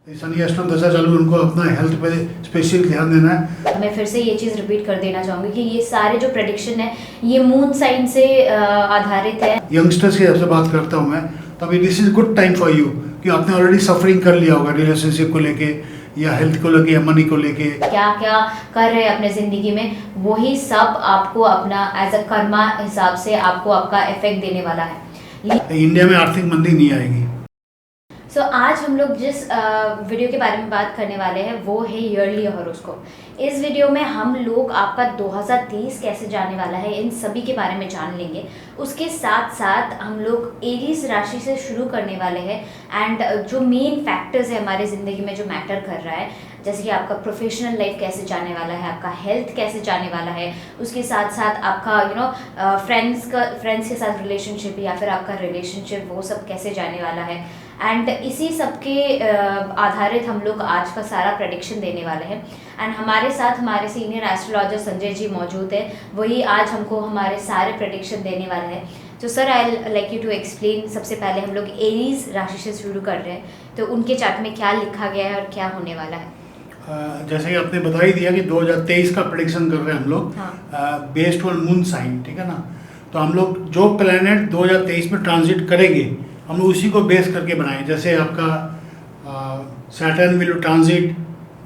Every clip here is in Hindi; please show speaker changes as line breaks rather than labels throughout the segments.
शनि अष्टम दशा चालू, उनको अपना हेल्थ पे स्पेशल ध्यान देना है।
मैं फिर से ये चीज़ रिपीट कर देना चाहूँगी कि ये सारे जो प्रेडिक्शन है ये मून साइन से आधारित है।
यंगस्टर्स की सबसे बात करता हूँ मैं, तो अभी this is good time for you कि आपने ऑलरेडी सफरिंग कर लिया होगा रिलेशनशिप को लेके या हेल्थ को लेके या मनी को लेके।
क्या क्या कर रहे हैं अपने ज़िंदगी में, वही सब आपको अपना एज अ कर्मा हिसाब से आपको आपका इफेक्ट देने वाला है।
इंडिया में आर्थिक मंदी नहीं आएगी।
सो आज हम लोग जिस वीडियो के बारे में बात करने वाले हैं वो है ईयरली हॉरोस्कोप। इस वीडियो में हम लोग आपका 2023 कैसे जाने वाला है इन सभी के बारे में जान लेंगे। उसके साथ साथ हम लोग एरीज राशि से शुरू करने वाले हैं एंड जो मेन फैक्टर्स है हमारे ज़िंदगी में जो मैटर कर रहा है, जैसे कि आपका प्रोफेशनल लाइफ कैसे जाने वाला है, आपका हेल्थ कैसे जाने वाला है, उसके साथ साथ आपका फ्रेंड्स के साथ रिलेशनशिप या फिर आपका रिलेशनशिप वो सब कैसे जाने वाला है। एंड इसी सब के आधारित हम लोग आज का सारा प्रेडिक्शन देने वाले हैं। एंड हमारे साथ हमारे सीनियर एस्ट्रोलॉजर संजय जी मौजूद है, वही आज हमको हमारे सारे प्रेडिक्शन देने वाले हैं। तो sir I like you to explain. सबसे पहले हम लोग एरीज राशि से शुरू कर रहे हैं, तो उनके चार्ट में क्या लिखा गया है और क्या होने वाला है।
जैसे कि आपने बता ही दिया कि 2023 का प्रेडिक्शन कर रहे हैं हम लोग, बेस्ड ऑन मून साइन, ठीक है ना। तो हम लोग जो प्लैनेट 2023 में ट्रांजिट करेंगे हम लोग उसी को बेस करके बनाए। जैसे आपका Saturn will transit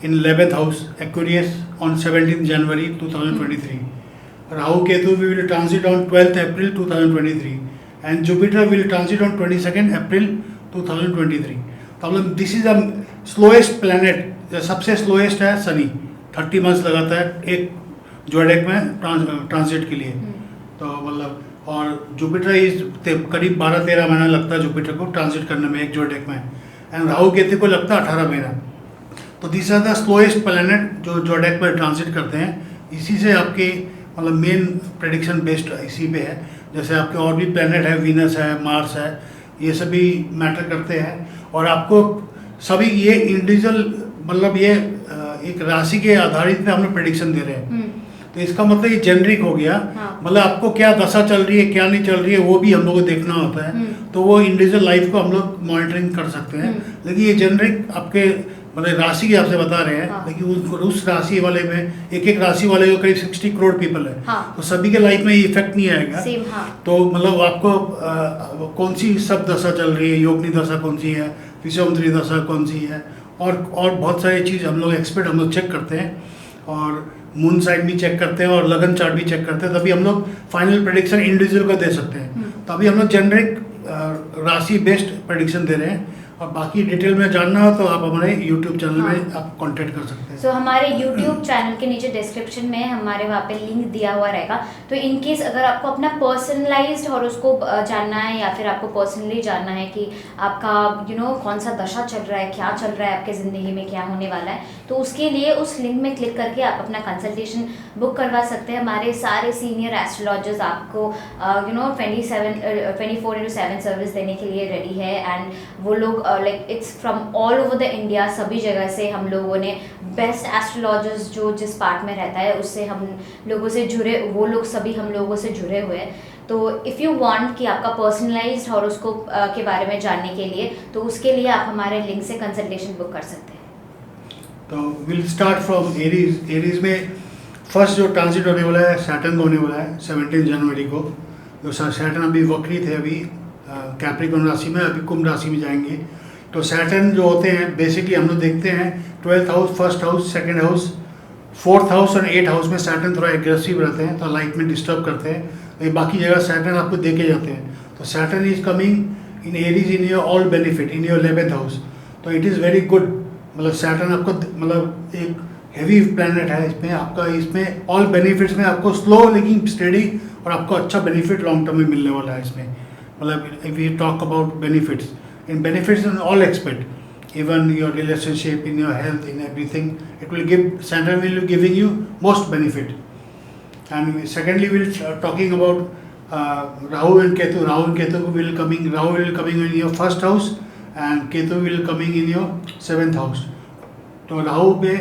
in 11th house Aquarius on 17 January 2023, Rahu Ketu will transit on 12th April 2023 and Jupiter will transit on 22nd अप्रैल 2023। तो मतलब this is the slowest planet, सबसे स्लोएस्ट है शनि, 30 मंथ्स लगाता है एक जोडेक में ट्रांजिट के लिए। तो मतलब और जुपिटर इज करीब 12-13 महीना लगता है जुपिटर को ट्रांजिट करने में एक जोडेक में, एंड राहु केतु को लगता है 18 महीना। तो this are the slowest planet जो जोडेक में ट्रांजिट करते हैं। इसी से आपके मतलब मेन प्रेडिक्शन बेस्ड इसी पे है। जैसे आपके और भी प्लैनेट है, वीनस है, मार्स है, ये सभी मैटर करते हैं। और आपको सभी ये इंडिविजुअल मतलब ये एक राशि के आधारित पे हम लोग प्रेडिक्शन दे रहे हैं। तो इसका मतलब ये जेनरिक हो गया। मतलब आपको क्या दशा चल रही है क्या नहीं चल रही है वो भी हम लोग को देखना होता है। तो वो इंडिविजुअल लाइफ को हम लोग मॉनिटरिंग कर सकते हैं। लेकिन ये जेनरिक आपके मतलब राशि के आपसे बता रहे हैं। लेकिन उस राशि वाले में एक राशि वाले को करीब 60 करोड़ पीपल है। तो सभी के लाइफ में ये इफेक्ट नहीं आएगा। तो मतलब आपको कौन सी सब दशा चल रही है, योगनी दशा कौन सी है, विषमोत्तरी दशा कौन सी है, और बहुत सारी चीज़ हम लोग एक्सपर्ट हम लोग चेक करते हैं। और मून साइन भी चेक करते हैं और लगन चार्ट भी चेक करते हैं, तभी हम लोग फाइनल प्रेडिक्शन इंडिविजुअल को दे सकते हैं। तो अभी हम लोग जेनरिक राशि बेस्ड प्रेडिक्शन दे रहे हैं। और बाकी डिटेल में जानना हो तो आप हमारे यूट्यूब चैनल में आप कांटेक्ट कर सकते हैं।
सो हमारे यूट्यूब चैनल के नीचे डिस्क्रिप्शन में हमारे वहाँ पे लिंक दिया हुआ रहेगा। तो इन केस अगर आपको अपना पर्सनलाइज्ड हॉरोस्कोप जानना है या फिर आपको पर्सनली जानना है कि आपका कौन सा दशा चल रहा है, क्या चल रहा है आपके ज़िंदगी में, क्या होने वाला है, तो उसके लिए उस लिंक में क्लिक करके आप अपना कंसल्टेशन बुक करवा सकते हैं। हमारे सारे सीनियर एस्ट्रोलॉजर्स आपको 24/7 सर्विस देने के लिए रेडी है। एंड वो लोग like it's from all over the India, सभी जगह से हम लोगों ने बेस्ट एस्ट्रोलॉजर्स जो जिस पार्ट में रहता है उससे हम लोगों से जुड़े, वो लोग सभी हम लोगों से जुड़े हुए हैं। तो इफ़ यू वांट कि आपका पर्सनलाइज्ड हॉरोस्कोप के बारे में जानने के लिए, तो उसके लिए आप हमारे लिंक से कंसल्टेशन बुक कर सकते हैं।
तो will start from Aries. Aries में फर्स्ट जो ट्रांजिट होने वाला है सैटर्न होने वाला है 17 जनवरी को। जो सैटर्न अभी वक्री थे, अभी कैप्रिकॉर्न राशि में, अभी कुंभ राशि में जाएंगे। तो सैटर्न जो होते हैं बेसिकली हम लोग देखते हैं 12th house, 1st house, 2nd house, 4th house और 8th हाउस में सैटर्न थोड़ा एग्रेसिव रहते हैं, तो लाइफ में डिस्टर्ब करते हैं। तो बाकी जगह सैटर्न आपको देके जाते हैं। तो Saturn is coming in Aries in your all benefit in your 11th house. तो इट इज़ वेरी गुड। मतलब सैटर्न आपको मतलब एक हेवी प्लैनेट है, इसमें ऑल बेनिफिट्स में आपको स्लो लेकिन स्टेडी और आपको अच्छा बेनिफिट लॉन्ग टर्म में मिलने वाला है इसमें। मतलब if you talk about benefits in all aspect, even your relationship, in your health, in everything, it will give, Saturn will be giving you most benefit. And secondly, we'll talking about Rahu and Ketu. Rahu will coming in your 1st house and Ketu will coming in your 7th house. तो राहु पे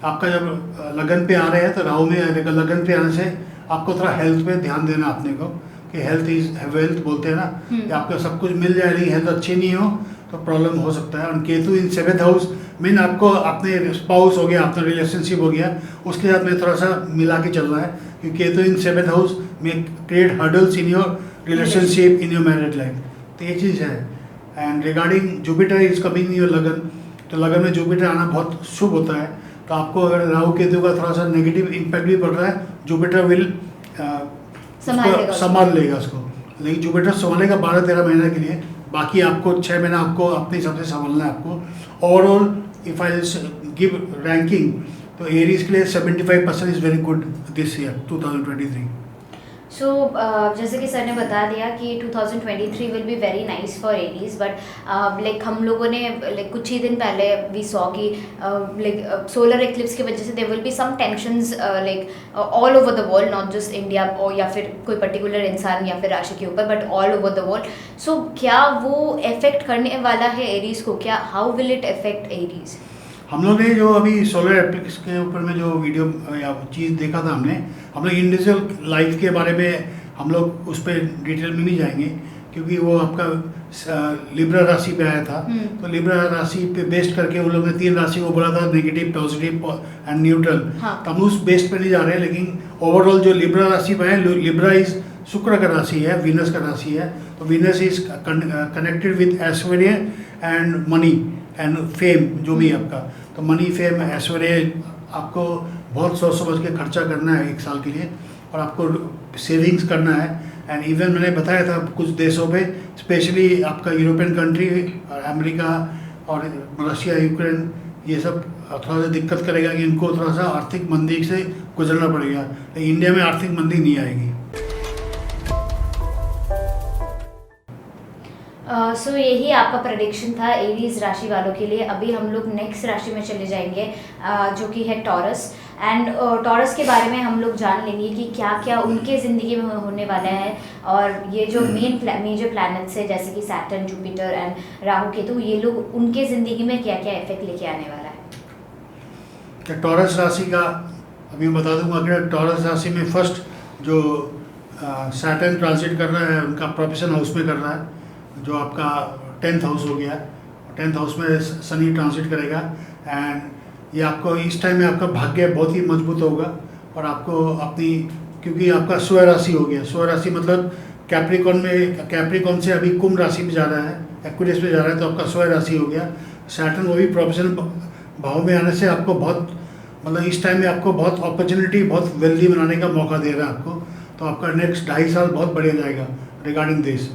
आपका जब लगन पे आ रहे हैं, तो राहु में लगन पे आने से आपको थोड़ा हेल्थ पे ध्यान देना अपने को, कि हेल्थ इज वेल्थ बोलते हैं ना, कि आपको सब कुछ मिल जाए, लेकिन हेल्थ अच्छी नहीं हो तो प्रॉब्लम हो सकता है। और केतु इन 7th हाउस मेन आपको अपने स्पाउस हो गया, अपना रिलेशनशिप हो गया, उसके साथ में थोड़ा सा मिला के चलना है, क्योंकि केतु इन 7th हाउस में create hurdles in your relationship, in your married life, तो ये चीज़ है। And regarding Jupiter is coming in your लगन, तो लगन में जुपिटर आना बहुत शुभ होता है। तो आपको अगर राहु केतु का थोड़ा सा नेगेटिव इम्पैक्ट भी पड़ रहा है, जुपिटर विल संभाल लेगा उसको, लेकिन जुपिटर संभालेगा 12-13 महीने के लिए, बाकी आपको 6 महीना आपको अपने हिसाब से संभालना है आपको। Overall if I give ranking, तो एरीज के लिए 75% is very good this year 2023।
So जैसे कि सर ने बता दिया कि 2023 will be very nice for Aries, but like हम लोगों ने लाइक कुछ ही दिन पहले वी सॉ कि लाइक सोलर एक्लिप्स की वजह से there will be some tensions like all over the world, not just India और या फिर कोई पर्टिकुलर इंसान या फिर राशि के ऊपर, but all over the world. So क्या वो इफेक्ट करने वाला है एरीज को? क्या how will it effect Aries?
हम लोग ने जो अभी सोलर एप्लिक्स के ऊपर में जो वीडियो या चीज़ देखा था, हम लोग इंडिविजुअल लाइफ के बारे में हम लोग उस पर डिटेल में नहीं जाएंगे, क्योंकि वो आपका लिब्रा राशि पे आया था। तो लिब्रा राशि पे बेस्ड करके उन लोग ने 3 राशि को बोला था, नेगेटिव, पॉजिटिव एंड न्यूट्रल। तो हम उस बेस्ड पे नहीं जा रहे हैं, लेकिन ओवरऑल जो लिब्रा राशि पे है, लिब्रा इज शुक्र का राशि है, वीनस का राशि है। तो Venus is connected with Aishwarya and money and fame, जो भी आपका, तो मनी, फेम, ऐश्वर्य, आपको बहुत सोच समझ के खर्चा करना है 1 साल के लिए, और आपको सेविंग्स करना है। एंड इवन मैंने बताया था कुछ देशों पे, स्पेशली आपका यूरोपियन कंट्री और अमेरिका और रशिया, यूक्रेन, ये सब थोड़ा सा दिक्कत करेगा कि इनको थोड़ा सा आर्थिक मंदी से गुजरना पड़ेगा। तो इंडिया में आर्थिक मंदी नहीं आएगी।
सो यही आपका प्रेडिक्शन था एरीज राशि वालों के लिए। अभी हम लोग नेक्स्ट राशि में चले जाएंगे, जो कि है टॉरस। एंड टॉरस के बारे में हम लोग जान लेंगे कि क्या क्या उनके ज़िंदगी में होने वाला है, और ये जो मेजर प्लैनेट्स है जैसे कि Saturn, Jupiter and Rahu Ketu, ये लोग उनके ज़िंदगी में क्या क्या इफेक्ट लेके आने वाला है।
तो टॉरस राशि का अभी मैं बता दूंगा कि टॉरस राशि में फर्स्ट जो सैटर्न ट्रांसिट कर रहा है, उनका प्रोफेशन हाउस में कर रहा है, जो आपका 10th हाउस हो गया। 10th हाउस में शनि ट्रांसिट करेगा, एंड ये आपको इस टाइम में आपका भाग्य बहुत ही मजबूत होगा, और आपको अपनी, क्योंकि आपका स्वयं राशि हो गया, स्वयं राशि मतलब कैप्रिकॉन से अभी कुंभ राशि में जा रहा है, एक्वेरियस में जा रहा है, तो आपका स्वयं राशि हो गया। सैटर्न वो भी प्रोफेशनल भाव में आने से आपको बहुत, मतलब इस टाइम में आपको बहुत अपॉर्चुनिटी, बहुत वेल्दी बनाने का मौका दे रहा है आपको। तो आपका नेक्स्ट 2.5 साल बहुत बढ़िया जाएगा रिगार्डिंग दिस।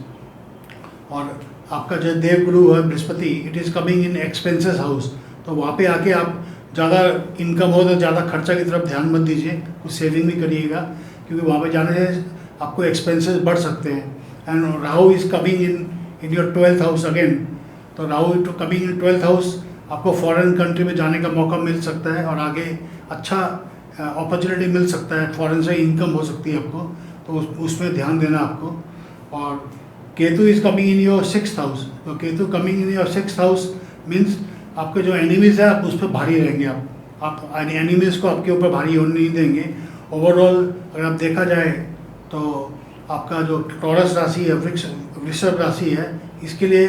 और आपका जो देवगुरु है Brihaspati, it is coming in expenses house, तो वहाँ पे आके आप ज़्यादा इनकम हो तो ज़्यादा खर्चा की तरफ ध्यान मत दीजिए, कुछ सेविंग भी करिएगा, क्योंकि वहाँ पे जाने से आपको एक्सपेंसेस बढ़ सकते हैं। And Rahu is coming in your 12th house again, तो Rahu coming in 12th house, आपको फॉरेन कंट्री में जाने का मौका मिल सकता है, और आगे अच्छा अपॉर्चुनिटी मिल सकता है, फॉरेन से इनकम हो सकती है आपको, तो उसमें ध्यान देना आपको। और Ketu is coming in your 6th house, तो Ketu coming in your 6th house means आपके जो एनिमीज़ है आप उस पर भारी रहेंगे, आप एनिमीज़ को आपके ऊपर भारी होने नहीं देंगे। ओवरऑल अगर आप देखा जाए तो आपका जो टॉरस राशि है, वृषभ राशि है, इसके लिए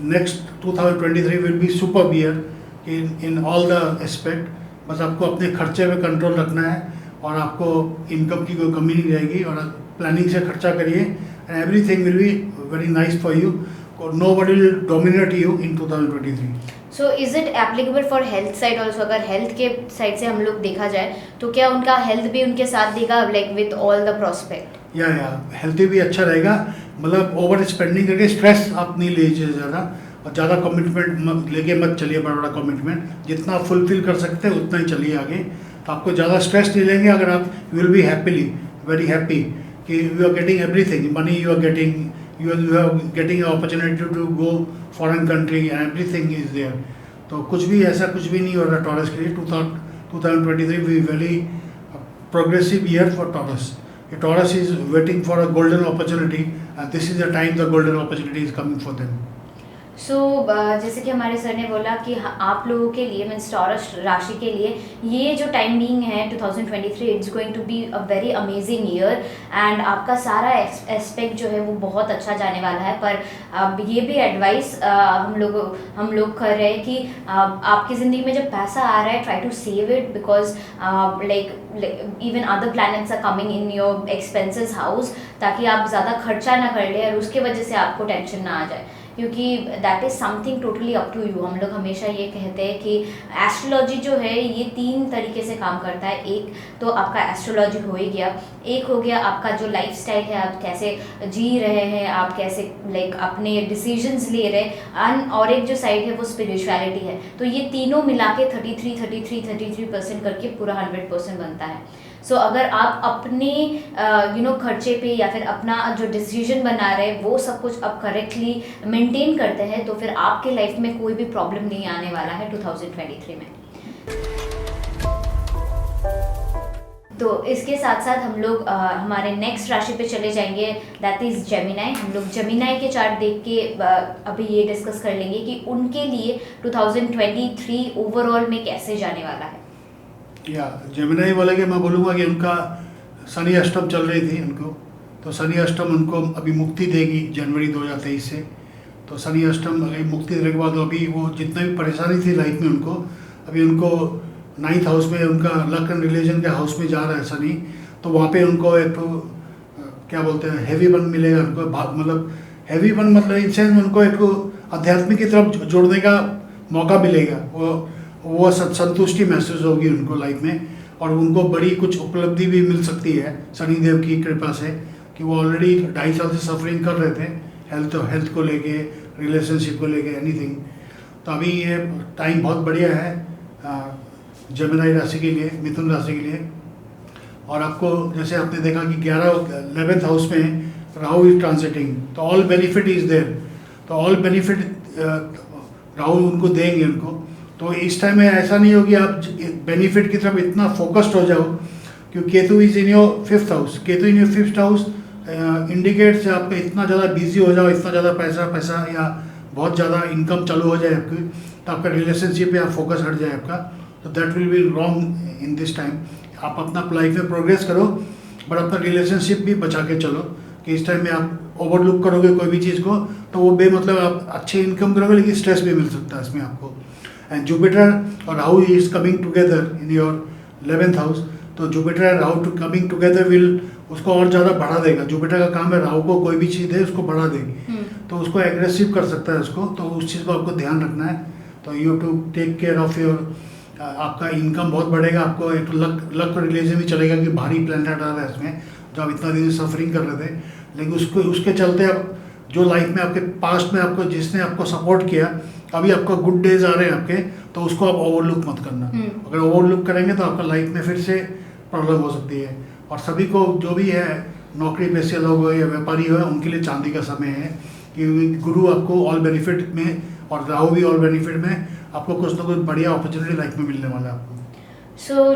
next 2023 will be super year in all the aspect. बस आपको अपने खर्चे पे कंट्रोल रखना है, और आपको इनकम की कोई कमी नहीं रहेगी, और प्लानिंग से खर्चा करिए, and everything will be very nice for you, nobody will dominate you in 2023.
So is it applicable for health side also? अगर हेल्थ के साइड से हम लोग देखा जाए तो क्या उनका हेल्थ भी उनके साथ देगा, like with all the prospect?
या हेल्थ भी अच्छा रहेगा, मतलब ओवर स्पेंडिंग करके स्ट्रेस आप नहीं लीजिए ज़्यादा, और ज़्यादा कमिटमेंट लेके मत चलिए, बड़ा बड़ा कमिटमेंट जितना फुलफिल कर सकते हैं उतना ही चलिए आगे, तो आपको ज़्यादा स्ट्रेस नहीं लेंगे। अगर आप you will be happily very happy कि you are getting everything, money you are getting, you are getting an opportunity to go foreign country and everything is there. तो कुछ भी ऐसा कुछ भी नहीं हो रहा टॉरस के लिए। 2023 will be very progressive year for Taurus. Taurus is waiting for a golden opportunity, and this is the time the golden opportunity is coming for them.
सो जैसे कि हमारे सर ने बोला कि आप लोगों के लिए मीन्स टॉरस राशि के लिए ये जो टाइम बीइंग है 2023 it's going to be a very amazing year and आपका सारा एस्पेक्ट जो है वो बहुत अच्छा जाने वाला है। पर ये भी एडवाइस हम लोग कर रहे हैं कि आपकी ज़िंदगी में जब पैसा आ रहा है try to save it because like even other planets are coming in your expenses house, ताकि आप ज़्यादा खर्चा ना कर ले और उसके वजह से आपको टेंशन ना आ जाए, क्योंकि that is something totally up to you. हम लोग हमेशा ये कहते हैं कि एस्ट्रोलॉजी जो है ये 3 तरीके से काम करता है। एक तो आपका एस्ट्रोलॉजी हो ही गया, एक हो गया आपका जो लाइफस्टाइल है, आप कैसे जी रहे हैं, आप कैसे लाइक अपने डिसीजंस ले रहे हैं, और एक जो साइड है वो स्पिरिचुअलिटी है। तो ये तीनों मिला के 33% करके पूरा 100% बनता है। सो अगर आप अपने खर्चे पे या फिर अपना जो डिसीजन बना रहे हैं वो सब कुछ आप करेक्टली मेंटेन करते हैं तो फिर आपके लाइफ में कोई भी प्रॉब्लम नहीं आने वाला है 2023 में। तो इसके साथ साथ हम लोग हमारे नेक्स्ट राशि पे चले जाएंगे, दैट इज़ जेमिनाई। हम लोग जेमिनाई के चार्ट देख के अभी ये डिस्कस कर लेंगे कि उनके लिए 2023 ओवरऑल में कैसे जाने वाला है।
या जेमिनाई वाले के मैं बोलूँगा कि उनका शनि अष्टम चल रही थी उनको, तो शनि अष्टम उनको अभी मुक्ति देगी जनवरी 2023 से। तो शनि अष्टम अभी मुक्ति देने के बाद अभी वो जितने भी परेशानी थी लाइफ में उनको, अभी उनको 9th हाउस में उनका लक एंड रिलीजन के हाउस में जा रहा है शनि, तो वहाँ पे उनको एक क्या बोलते हैं हैवी वन मिलेगा उनको, मतलब हैवी वन मतलब इन सेंस उनको एक अध्यात्म की तरफ जोड़ने का मौका मिलेगा। वो संतुष्टि महसूस होगी उनको लाइफ में, और उनको बड़ी कुछ उपलब्धि भी मिल सकती है शनिदेव की कृपा से, कि वो ऑलरेडी 2.5 साल से सफरिंग कर रहे थे हेल्थ को लेके, रिलेशनशिप को लेके, एनीथिंग। तो अभी ये टाइम बहुत बढ़िया है जेमिनाई राशि के लिए, मिथुन राशि के लिए। और आपको जैसे आपने देखा कि 11th हाउस में राहु इज ट्रांजिटिंग, तो ऑल बेनिफिट इज देयर, तो ऑल बेनिफिट राहु उनको देंगे उनको। तो इस टाइम में ऐसा नहीं हो कि आप बेनिफिट की तरफ इतना फोकस्ड हो जाओ, क्योंकि Ketu is in your 5th house. Ketu in your 5th house indicates आप इतना ज़्यादा बिजी हो जाओ, इतना ज़्यादा पैसा या बहुत ज़्यादा इनकम चालू हो जाए आपकी, तो आपका रिलेशनशिप पे आप फोकस हट जाए आपका, तो that will be wrong in this time. आप अपना लाइफ में प्रोग्रेस करो, बट अपना रिलेशनशिप भी बचा के चलो, कि इस टाइम में आप ओवरलुक करोगे कोई भी चीज़ को तो वो बेमतलब आप अच्छे इनकम करोगे, लेकिन स्ट्रेस भी मिल सकता है इसमें आपको। एंड जुपिटर और Rahu is coming together in your 11th house, तो Jupiter and Rahu coming together will उसको और ज़्यादा बढ़ा देगा। जुपिटर का काम है राहु को कोई भी चीज़ दे उसको बढ़ा देगी, तो उसको एग्रेसिव कर सकता है उसको, तो उस चीज़ को आपको ध्यान रखना है। तो you to take care of your, आपका इनकम बहुत बढ़ेगा, आपको एक लक रिलेशन भी चलेगा कि भारी प्लानट आ रहा है इसमें, जो आप इतना दिन सफरिंग कर रहे थे, लेकिन उसके चलते अब जो लाइफ में आपके पास्ट में आपको जिसने आपको सपोर्ट किया, अभी आपको गुड डेज आ रहे हैं आपके, तो उसको आप ओवरलुक मत करना। अगर ओवरलुक करेंगे तो आपका लाइफ में फिर से प्रॉब्लम हो सकती है। और सभी को जो भी है नौकरी पेशे लोग हो या व्यापारी हो, उनके लिए चांदी का समय है, कि गुरु आपको ऑल बेनिफिट में और राहु भी ऑल बेनिफिट में, आपको कुछ ना कुछ बढ़िया अपॉर्चुनिटी लाइफ में मिलने वाला है आपको।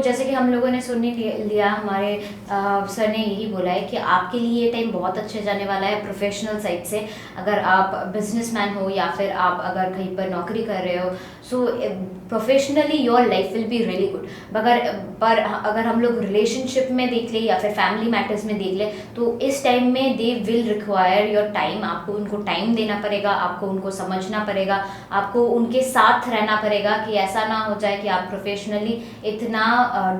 जैसे कि हम लोगों ने सुन लिया, हमारे सर ने यही बोला है कि आपके लिए ये टाइम बहुत अच्छा जाने वाला है प्रोफेशनल साइड से। अगर आप बिजनेसमैन हो या फिर आप अगर कहीं पर नौकरी कर रहे हो, so professionally your life will be really good. पर अगर हम लोग रिलेशनशिप में देख ले या फिर फैमिली मैटर्स में देख ले, तो इस टाइम में they will require your time. आपको उनको टाइम देना पड़ेगा, आपको उनको समझना पड़ेगा, आपको उनके साथ रहना पड़ेगा, कि ऐसा ना हो जाए कि आप प्रोफेशनली इतना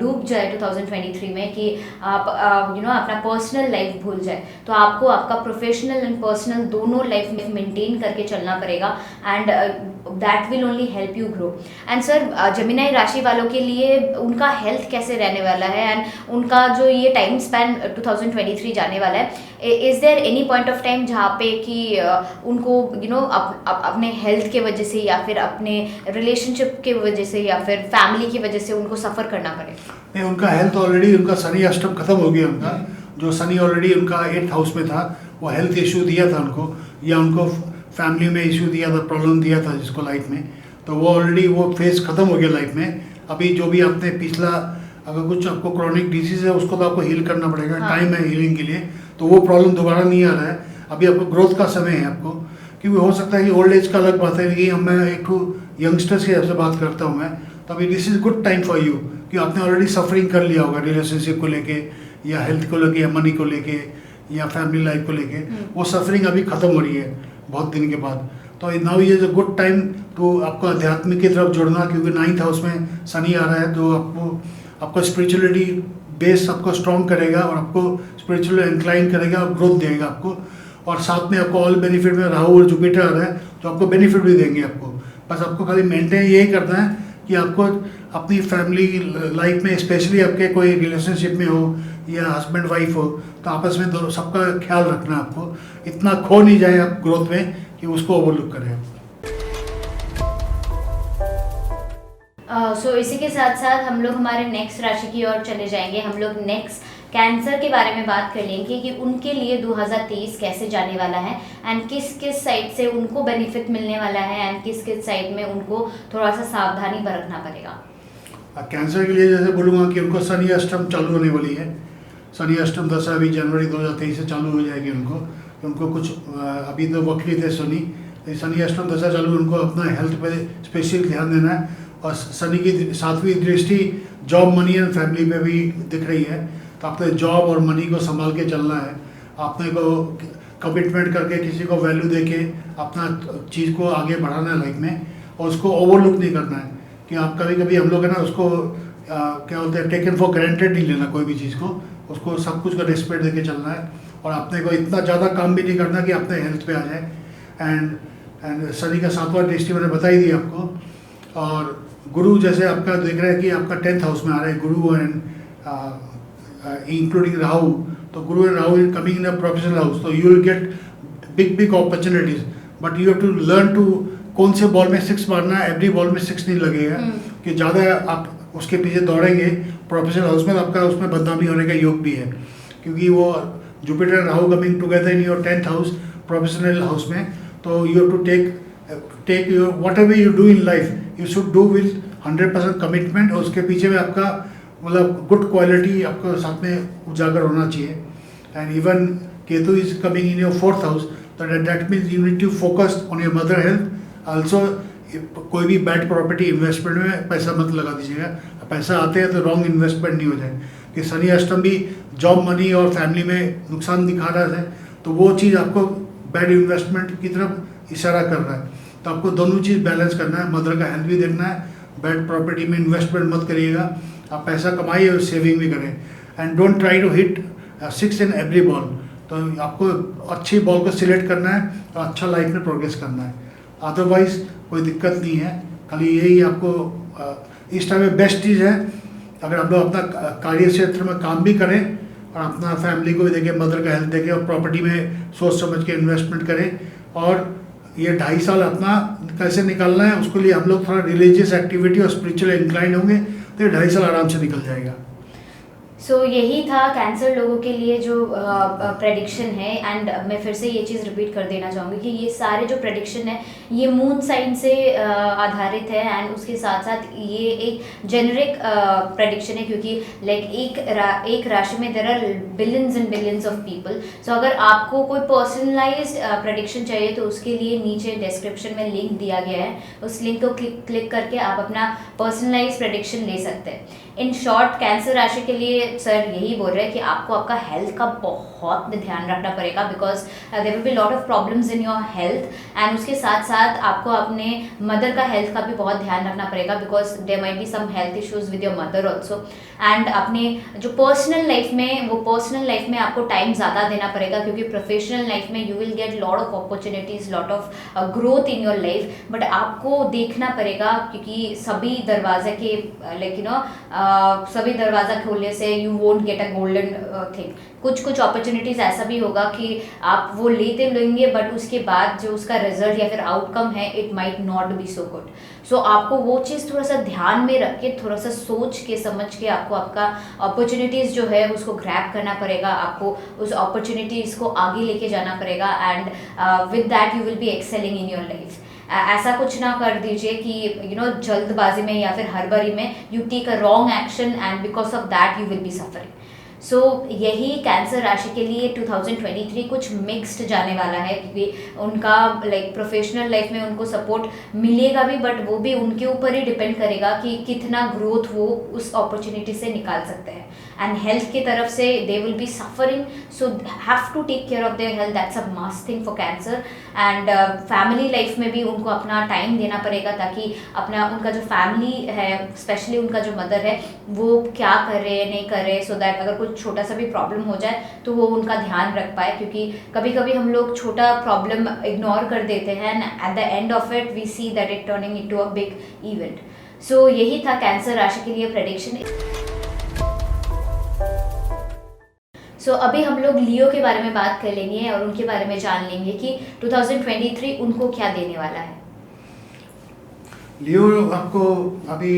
डूब जाए 2023 में कि आप अपना पर्सनल लाइफ भूल जाए। तो आपको आपका प्रोफेशनल एंड पर्सनल दोनों लाइफ में मेंटेन करके चलना पड़ेगा, and that will only help you grow. And sir, Gemini राशि वालों के लिए उनका हेल्थ कैसे रहने वाला है, एंड उनका जो ये टाइम स्पैन 2023 जाने वाला है, is there any point of time जहाँ पे कि उनको अपने हेल्थ के वजह से या फिर अपने रिलेशनशिप के वजह से या फिर फैमिली की वजह से उनको सफ़र करना पड़े?
नहीं, उनका हेल्थ ऑलरेडी, उनका शनि अष्टम खत्म हो गया उनका। जो शनि ऑलरेडी उनका 8th हाउस में था, वो हेल्थ इशू दिया था उनको, या उनको फैमिली में इशू दिया था, प्रॉब्लम दिया था जिसको लाइफ में, तो वो ऑलरेडी वो फेज खत्म हो गया लाइफ में। अभी जो भी आपने पिछला, अगर कुछ आपको क्रॉनिक डिजीज है उसको तो आपको हील करना पड़ेगा, टाइम है हीलिंग के लिए, तो वो प्रॉब्लम दोबारा नहीं आ रहा है। अभी आपको ग्रोथ का समय है आपको, क्योंकि हो सकता है कि ओल्ड एज का अलग बात है, लेकिन मैं एक यंगस्टर्स के हिसाब से बात करता हूँ मैं, तो अभी this is good time for you कि आपने ऑलरेडी सफरिंग कर लिया होगा रिलेशनशिप को लेके, या हेल्थ को लेके, या मनी को लेके, या फैमिली लाइफ को लेके। वो सफरिंग अभी ख़त्म हो रही है बहुत दिन के बाद। तो नाउ ये is a good time to आपको आध्यात्मिक की तरफ जुड़ना, क्योंकि 9th हाउस में शनि आ रहा है, तो आपको स्पिरिचुअलिटी बेस आपको स्ट्रॉन्ग करेगा और आपको स्पिरिचुअली इंक्लाइन करेगा और ग्रोथ देगा आपको। और साथ में आपको ऑल बेनिफिट में राहु और जुपिटर आ रहा है, तो आपको बेनिफिट भी देंगे आपको। बस आपको खाली मेंटेन यही करना है कि आपको अपनी फैमिली लाइफ में, स्पेशली आपके कोई रिलेशनशिप में हो या हस्बैंड वाइफ हो, तो आपस में दोनों सबका ख्याल रखना है आपको। इतना खो नहीं जाए आप ग्रोथ में कि उसको ओवरलुक करें आप।
सो इसी के साथ साथ हम लोग हमारे नेक्स्ट राशि की ओर चले जाएंगे। हम लोग नेक्स्ट कैंसर के बारे में बात कर लेंगे कि उनके लिए 2023 कैसे जाने वाला है एंड किस किस साइड से उनको बेनिफिट मिलने वाला है एंड किस किस साइड में उनको थोड़ा सा सावधानी बरतना पड़ेगा।
कैंसर के लिए जैसे बोलूँगा कि उनको शनि अष्टम चालू होने वाली है। शनि अष्टम दशा अभी जनवरी 2023 से चालू हो जाएगी उनको कुछ अभी तो वक्री थे शनि अष्टम दशा चालू, उनको अपना हेल्थ पे स्पेशल ध्यान देना है। और शनि की 7वीं दृष्टि जॉब, मनी एंड फैमिली पे भी दिख रही है, तो आपने जॉब और मनी को संभाल के चलना है। आपने को कमिटमेंट करके, किसी को वैल्यू देके अपना चीज़ को आगे बढ़ाना है लाइफ में, और उसको ओवरलुक नहीं करना है कि आप कभी हम लोग है ना उसको क्या बोलते हैं, टेकन फॉर ग्रांटेड नहीं लेना कोई भी चीज़ को, उसको सब कुछ का रिस्पेक्ट देके चलना है। और आपने को इतना ज़्यादा काम भी नहीं करना कि अपने हेल्थ पे आ जाए। एंड शनि का 7वां दृष्टि मैंने बता ही दी आपको। और गुरु जैसे आपका देख रहे हैं कि आपका 10th हाउस में आ रहा है गुरु एंड इंक्लूडिंग राहु, तो Guru and Rahu coming in a professional house, तो you will get big opportunities, but you have to learn to कौन से बॉल में 6 मारना है। एवरी बॉल में 6 नहीं लगेगा कि ज़्यादा आप उसके पीछे दौड़ेंगे प्रोफेशनल हाउस में, तो आपका उसमें बदनामी होने का योग भी है, क्योंकि वो Jupiter and Rahu coming together in your 10th house professional house में। तो you have to take your whatever you do in life you should do with 100% commitment, और उसके पीछे में आपका मतलब गुड क्वालिटी आपको साथ में उजागर होना चाहिए। And even Ketu is coming in your 4th house, तो that means you need to focus on your mother health also. कोई भी बैड प्रॉपर्टी इन्वेस्टमेंट में पैसा मत लगा दीजिएगा, पैसा आते हैं तो रॉन्ग इन्वेस्टमेंट नहीं हो जाए, कि शनि अष्टम भी जॉब, मनी और फैमिली में नुकसान दिखा रहा है, तो वो चीज़ आपको बैड इन्वेस्टमेंट की तरफ इशारा कर रहा है। तो आपको दोनों चीज़ बैलेंस करना है, मदर का हेल्थ भी देखना है, बैड प्रॉपर्टी में इन्वेस्टमेंट मत करिएगा, आप पैसा कमाइए और सेविंग भी करें। And don't try to hit 6 in every ball, तो आपको अच्छी बॉल को सिलेक्ट करना है और अच्छा लाइफ में प्रोग्रेस करना है, अदरवाइज कोई दिक्कत नहीं है। खाली यही आपको इस टाइम में बेस्ट चीज़ है, अगर आप लोग अपना कार्य क्षेत्र में काम भी करें और अपना फैमिली को भी देखें, मदर का हेल्थ देखें और प्रॉपर्टी में सोच समझ के इन्वेस्टमेंट करें। और ये 2.5 साल अपना कैसे निकालना है उसके लिए हम लोग थोड़ा रिलीजियस एक्टिविटी और स्पिरिचुअल इंक्लाइन होंगे, तो ये 2.5 साल आराम से निकल जाएगा।
सो यही था कैंसर लोगों के लिए जो प्रेडिक्शन है। एंड मैं फिर से ये चीज़ रिपीट कर देना चाहूँगी कि ये सारे जो प्रेडिक्शन है ये मून साइन से आधारित है, एंड उसके साथ साथ ये एक जेनरिक प्रेडिक्शन है, क्योंकि लाइक एक राशि में there are billions and billions of people. So अगर आपको कोई पर्सनलाइज्ड प्रेडिक्शन चाहिए तो उसके लिए नीचे डिस्क्रिप्शन में लिंक दिया गया है, उस लिंक को क्लिक करके आप अपना पर्सनलाइज्ड प्रेडिक्शन ले सकते हैं। इन शॉर्ट कैंसर राशि के लिए सर यही बोल रहे हैं कि आपको आपका हेल्थ का बहुत ध्यान रखना पड़ेगा, because there will be lot of problems in your health. And उसके साथ साथ आपको अपने मदर का हेल्थ का भी बहुत ध्यान रखना पड़ेगा, because there might be some health issues with your mother also. And अपने जो पर्सनल लाइफ में, वो पर्सनल लाइफ में आपको टाइम ज़्यादा देना पड़ेगा, क्योंकि प्रोफेशनल लाइफ में you will get lot of opportunities, lot of growth in your life, but आपको देखना पड़ेगा, क्योंकि सभी दरवाजे के लाइक सभी दरवाज़ा खोलने से you won't get a golden thing. कुछ अपॉर्चुनिटीज़ ऐसा भी होगा कि आप वो लेंगे, बट उसके बाद जो उसका रिजल्ट या फिर आउटकम है it might not be so good. So आपको वो चीज़ थोड़ा सा ध्यान में रख के, थोड़ा सा सोच के समझ के आपको आपका अपॉर्चुनिटीज़ जो है उसको ग्रैब करना पड़ेगा, आपको उस अपॉर्चुनिटीज़ को आगे लेके जाना पड़ेगा, and with that you will B excelling in your life. ऐसा कुछ ना कर दीजिए कि जल्दबाजी में या फिर हड़बड़ी में you take a wrong action and because of that you will be suffering. So यही कैंसर राशि के लिए 2023 कुछ मिक्स्ड जाने वाला है, क्योंकि उनका लाइक प्रोफेशनल लाइफ में उनको सपोर्ट मिलेगा भी, बट वो भी उनके ऊपर ही डिपेंड करेगा कि कितना ग्रोथ वो उस अपॉर्चुनिटी से निकाल सकते हैं। एंड हेल्थ की तरफ से they will be suffering, so have to take care of their health, that's a must thing for Cancer. And family life में भी उनको अपना टाइम देना पड़ेगा, ताकि अपना उनका जो फैमिली है, स्पेशली उनका जो मदर है, वो क्या कर रहे हैं नहीं कर रहे, सो दैट अगर कुछ छोटा सा भी प्रॉब्लम हो जाए तो वो उनका ध्यान रख पाए, क्योंकि कभी कभी हम लोग छोटा प्रॉब्लम इग्नोर कर देते हैं and at the end of it we see that it turning into a big event. So यही था कैंसर राशि के लिए प्रेडिक्शन। सो अभी हम लोग लियो के बारे में बात कर लेंगे और उनके बारे में जान लेंगे कि 2023 उनको क्या देने वाला है।
लियो आपको अभी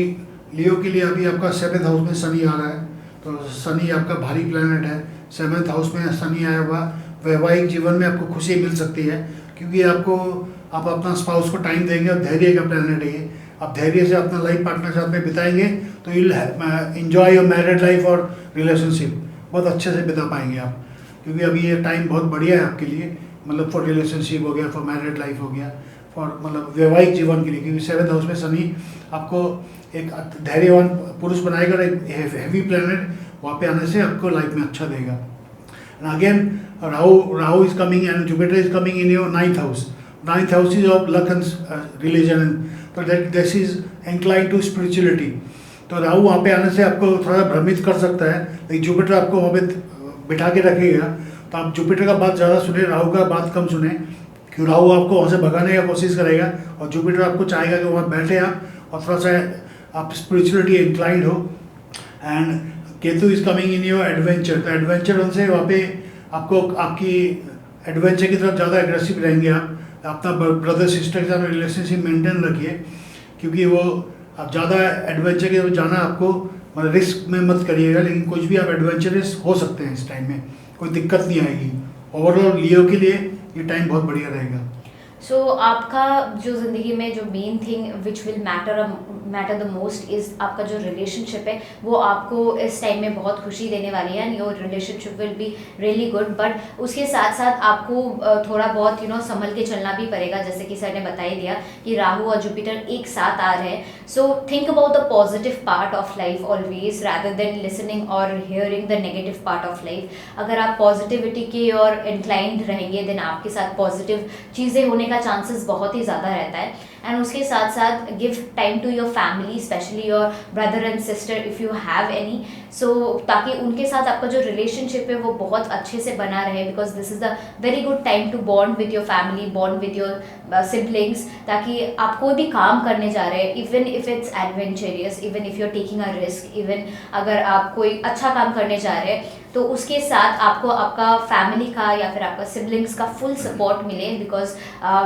लियो के लिए अभी आपका 7th हाउस में शनि आ रहा है, तो शनि आपका भारी प्लैनेट है। 7th हाउस में शनि आया हुआ, वैवाहिक जीवन में आपको खुशी मिल सकती है, क्योंकि आप अपना स्पाउस को टाइम देंगे और धैर्य का प्लैनेट है ये। आप धैर्य से अपना लाइफ पार्टनर साथ में बिताएंगे तो you will enjoy your married life और रिलेशनशिप बहुत अच्छे से बिता पाएंगे आप, क्योंकि अभी ये टाइम बहुत बढ़िया है आपके लिए, मतलब फॉर रिलेशनशिप हो गया, फॉर मैरिड लाइफ हो गया, फॉर मतलब वैवाहिक जीवन के लिए, क्योंकि 7th हाउस में शनि आपको एक धैर्यवान पुरुष बनाएगा और एक हैवी प्लैनेट वहाँ पे आने से आपको लाइफ में अच्छा देगा। And again Rahu is coming and Jupiter is coming in your 9th house. 9th house is of luck and religion, तो that this is incline to spirituality. तो राहु वहाँ पे आने से आपको थोड़ा भ्रमित कर सकता है, लेकिन जुपिटर आपको वहाँ पे बिठा के रखेगा, तो आप जुपिटर का बात ज़्यादा सुने, राहु का बात कम सुने, क्यों राहु आपको वहाँ से भगाने का कोशिश करेगा और जुपिटर आपको चाहेगा कि वहाँ बैठे आप और थोड़ा सा आप स्पिरिचुअलिटी इंक्लाइंड हो। And Ketu is coming in your adventure, तो एडवेंचर उनसे वहाँ पे आपको आपकी एडवेंचर की तरफ ज़्यादा एग्रेसिव रहेंगे आप। अपना ब्रदर सिस्टर के साथ रिलेशनशिप मेंटेन रखिए, क्योंकि वो आप ज़्यादा एडवेंचर की तरफ जाना आपको मतलब रिस्क में मत करिएगा, लेकिन कुछ भी आप एडवेंचरस हो सकते हैं इस टाइम में, कोई दिक्कत नहीं आएगी। ओवरऑल लियो के लिए ये टाइम बहुत बढ़िया रहेगा।
सो आपका जो ज़िंदगी में जो main thing which will matter the most is आपका जो रिलेशनशिप है, वो आपको इस टाइम में बहुत खुशी देने वाली है, and your relationship will be really good. But उसके साथ साथ आपको थोड़ा बहुत संभल के चलना भी पड़ेगा, जैसे कि सर ने बता ही दिया कि राहु और जुपिटर एक साथ आ रहे हैं। So think about the positive part of life always rather than listening और hearing the negative part of life. अगर आप पॉजिटिविटी की ओर इंक्लाइंड रहेंगे देन आपके साथ पॉजिटिव चीज़ें होने का चांसेस बहुत ही ज़्यादा रहता है। एंड उसके साथ साथ give time to your family, specially your brother and sister if you have any, so ताकि उनके साथ आपका जो रिलेशनशिप है वो बहुत अच्छे से बना रहे, because this is the very good time to bond with your family, bond with your siblings, ताकि आप कोई भी काम करने जा रहे हैं, even if it's adventurous, even if you are taking a risk, even अगर आप कोई अच्छा काम करने जा रहे हैं, तो उसके साथ आपको आपका फैमिली का या फिर आपका सिबलिंग्स का फुल सपोर्ट मिले, because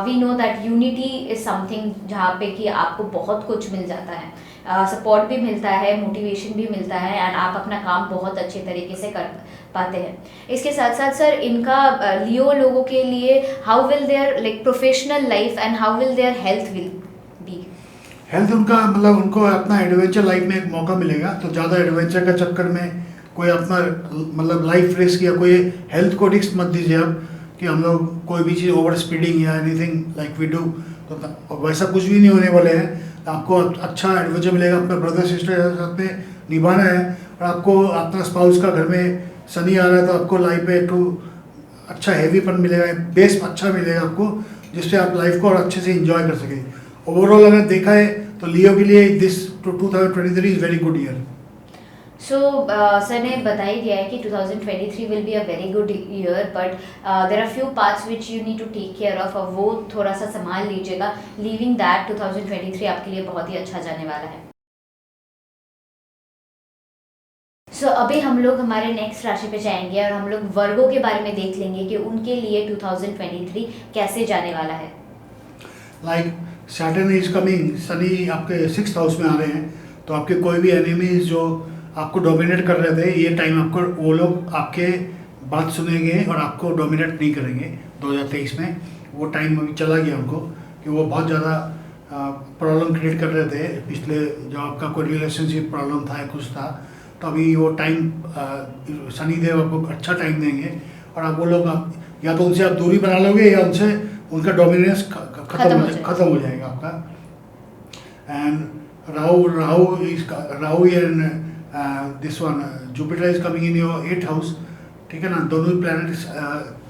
we know that unity is something जहाँ पे कि आपको बहुत कुछ मिल जाता है, सपोर्ट भी मिलता है, मोटिवेशन भी मिलता है, एंड आप अपना काम बहुत अच्छे तरीके से कर पाते हैं। इसके साथ साथ सर इनका लियो लोगों के लिए how will their like professional life and how will their health will be?
Health उनका मतलब उनको अपना एडवेंचर लाइफ में एक मौका मिलेगा, तो ज़्यादा एडवेंचर का चक्कर में कोई अपना मतलब लाइफ रिस्क या कोई हेल्थ को रिस्क मत दीजिए आप, कि हम लोग कोई भी चीज़ ओवर स्पीडिंग या एनीथिंग लाइक वी डू, तो वैसा कुछ भी नहीं होने वाले हैं। आपको अच्छा एडवेंचर मिलेगा, अपने ब्रदर सिस्टर के साथ में निभाना है, और आपको अपना स्पाउस का घर में शनि आ रहा है, तो आपको लाइफ में एक अच्छा हैवीपन मिलेगा, बेस अच्छा मिलेगा आपको, जिससे आप लाइफ को और अच्छे से इंजॉय कर सकें। ओवरऑल अगर देखा है तो लियो के लिए this 2023 is very good year.
So sir ने बता ही दिया है कि 2023 will be a very good year, but there are few parts which you need to take care of, और वो थोड़ा सा संभाल लीजिएगा। लीविंग दैट 2023 आपके लिए बहुत ही अच्छा जाने वाला है। सो अभी हम लोग हमारे नेक्स्ट राशि पे जाएंगे और हम लोग वर्गों के बारे में देख लेंगे कि उनके लिए 2023 कैसे जाने वाला है।
Like Saturn is coming, Shani आपके 6th हाउस में आ रहे हैं, तो आपके कोई भी एनिमीज जो आपको डोमिनेट कर रहे थे, ये टाइम आपको वो लोग आपके बात सुनेंगे और आपको डोमिनेट नहीं करेंगे। 2023 में वो टाइम अभी चला गया उनको, कि वो बहुत ज़्यादा प्रॉब्लम क्रिएट कर रहे थे पिछले, जो आपका कोई रिलेशनशिप प्रॉब्लम था या कुछ था, तो अभी वो टाइम शनिदेव आपको अच्छा टाइम देंगे, और आप वो लोग आप या तो उनसे आप दूरी बना लोगे या उनसे उनका डोमिनेंस खत्म हो जाएगा आपका। And Rahu and this one Jupiter is coming in your 8th house, ठीक है ना, दोनों प्लैनेट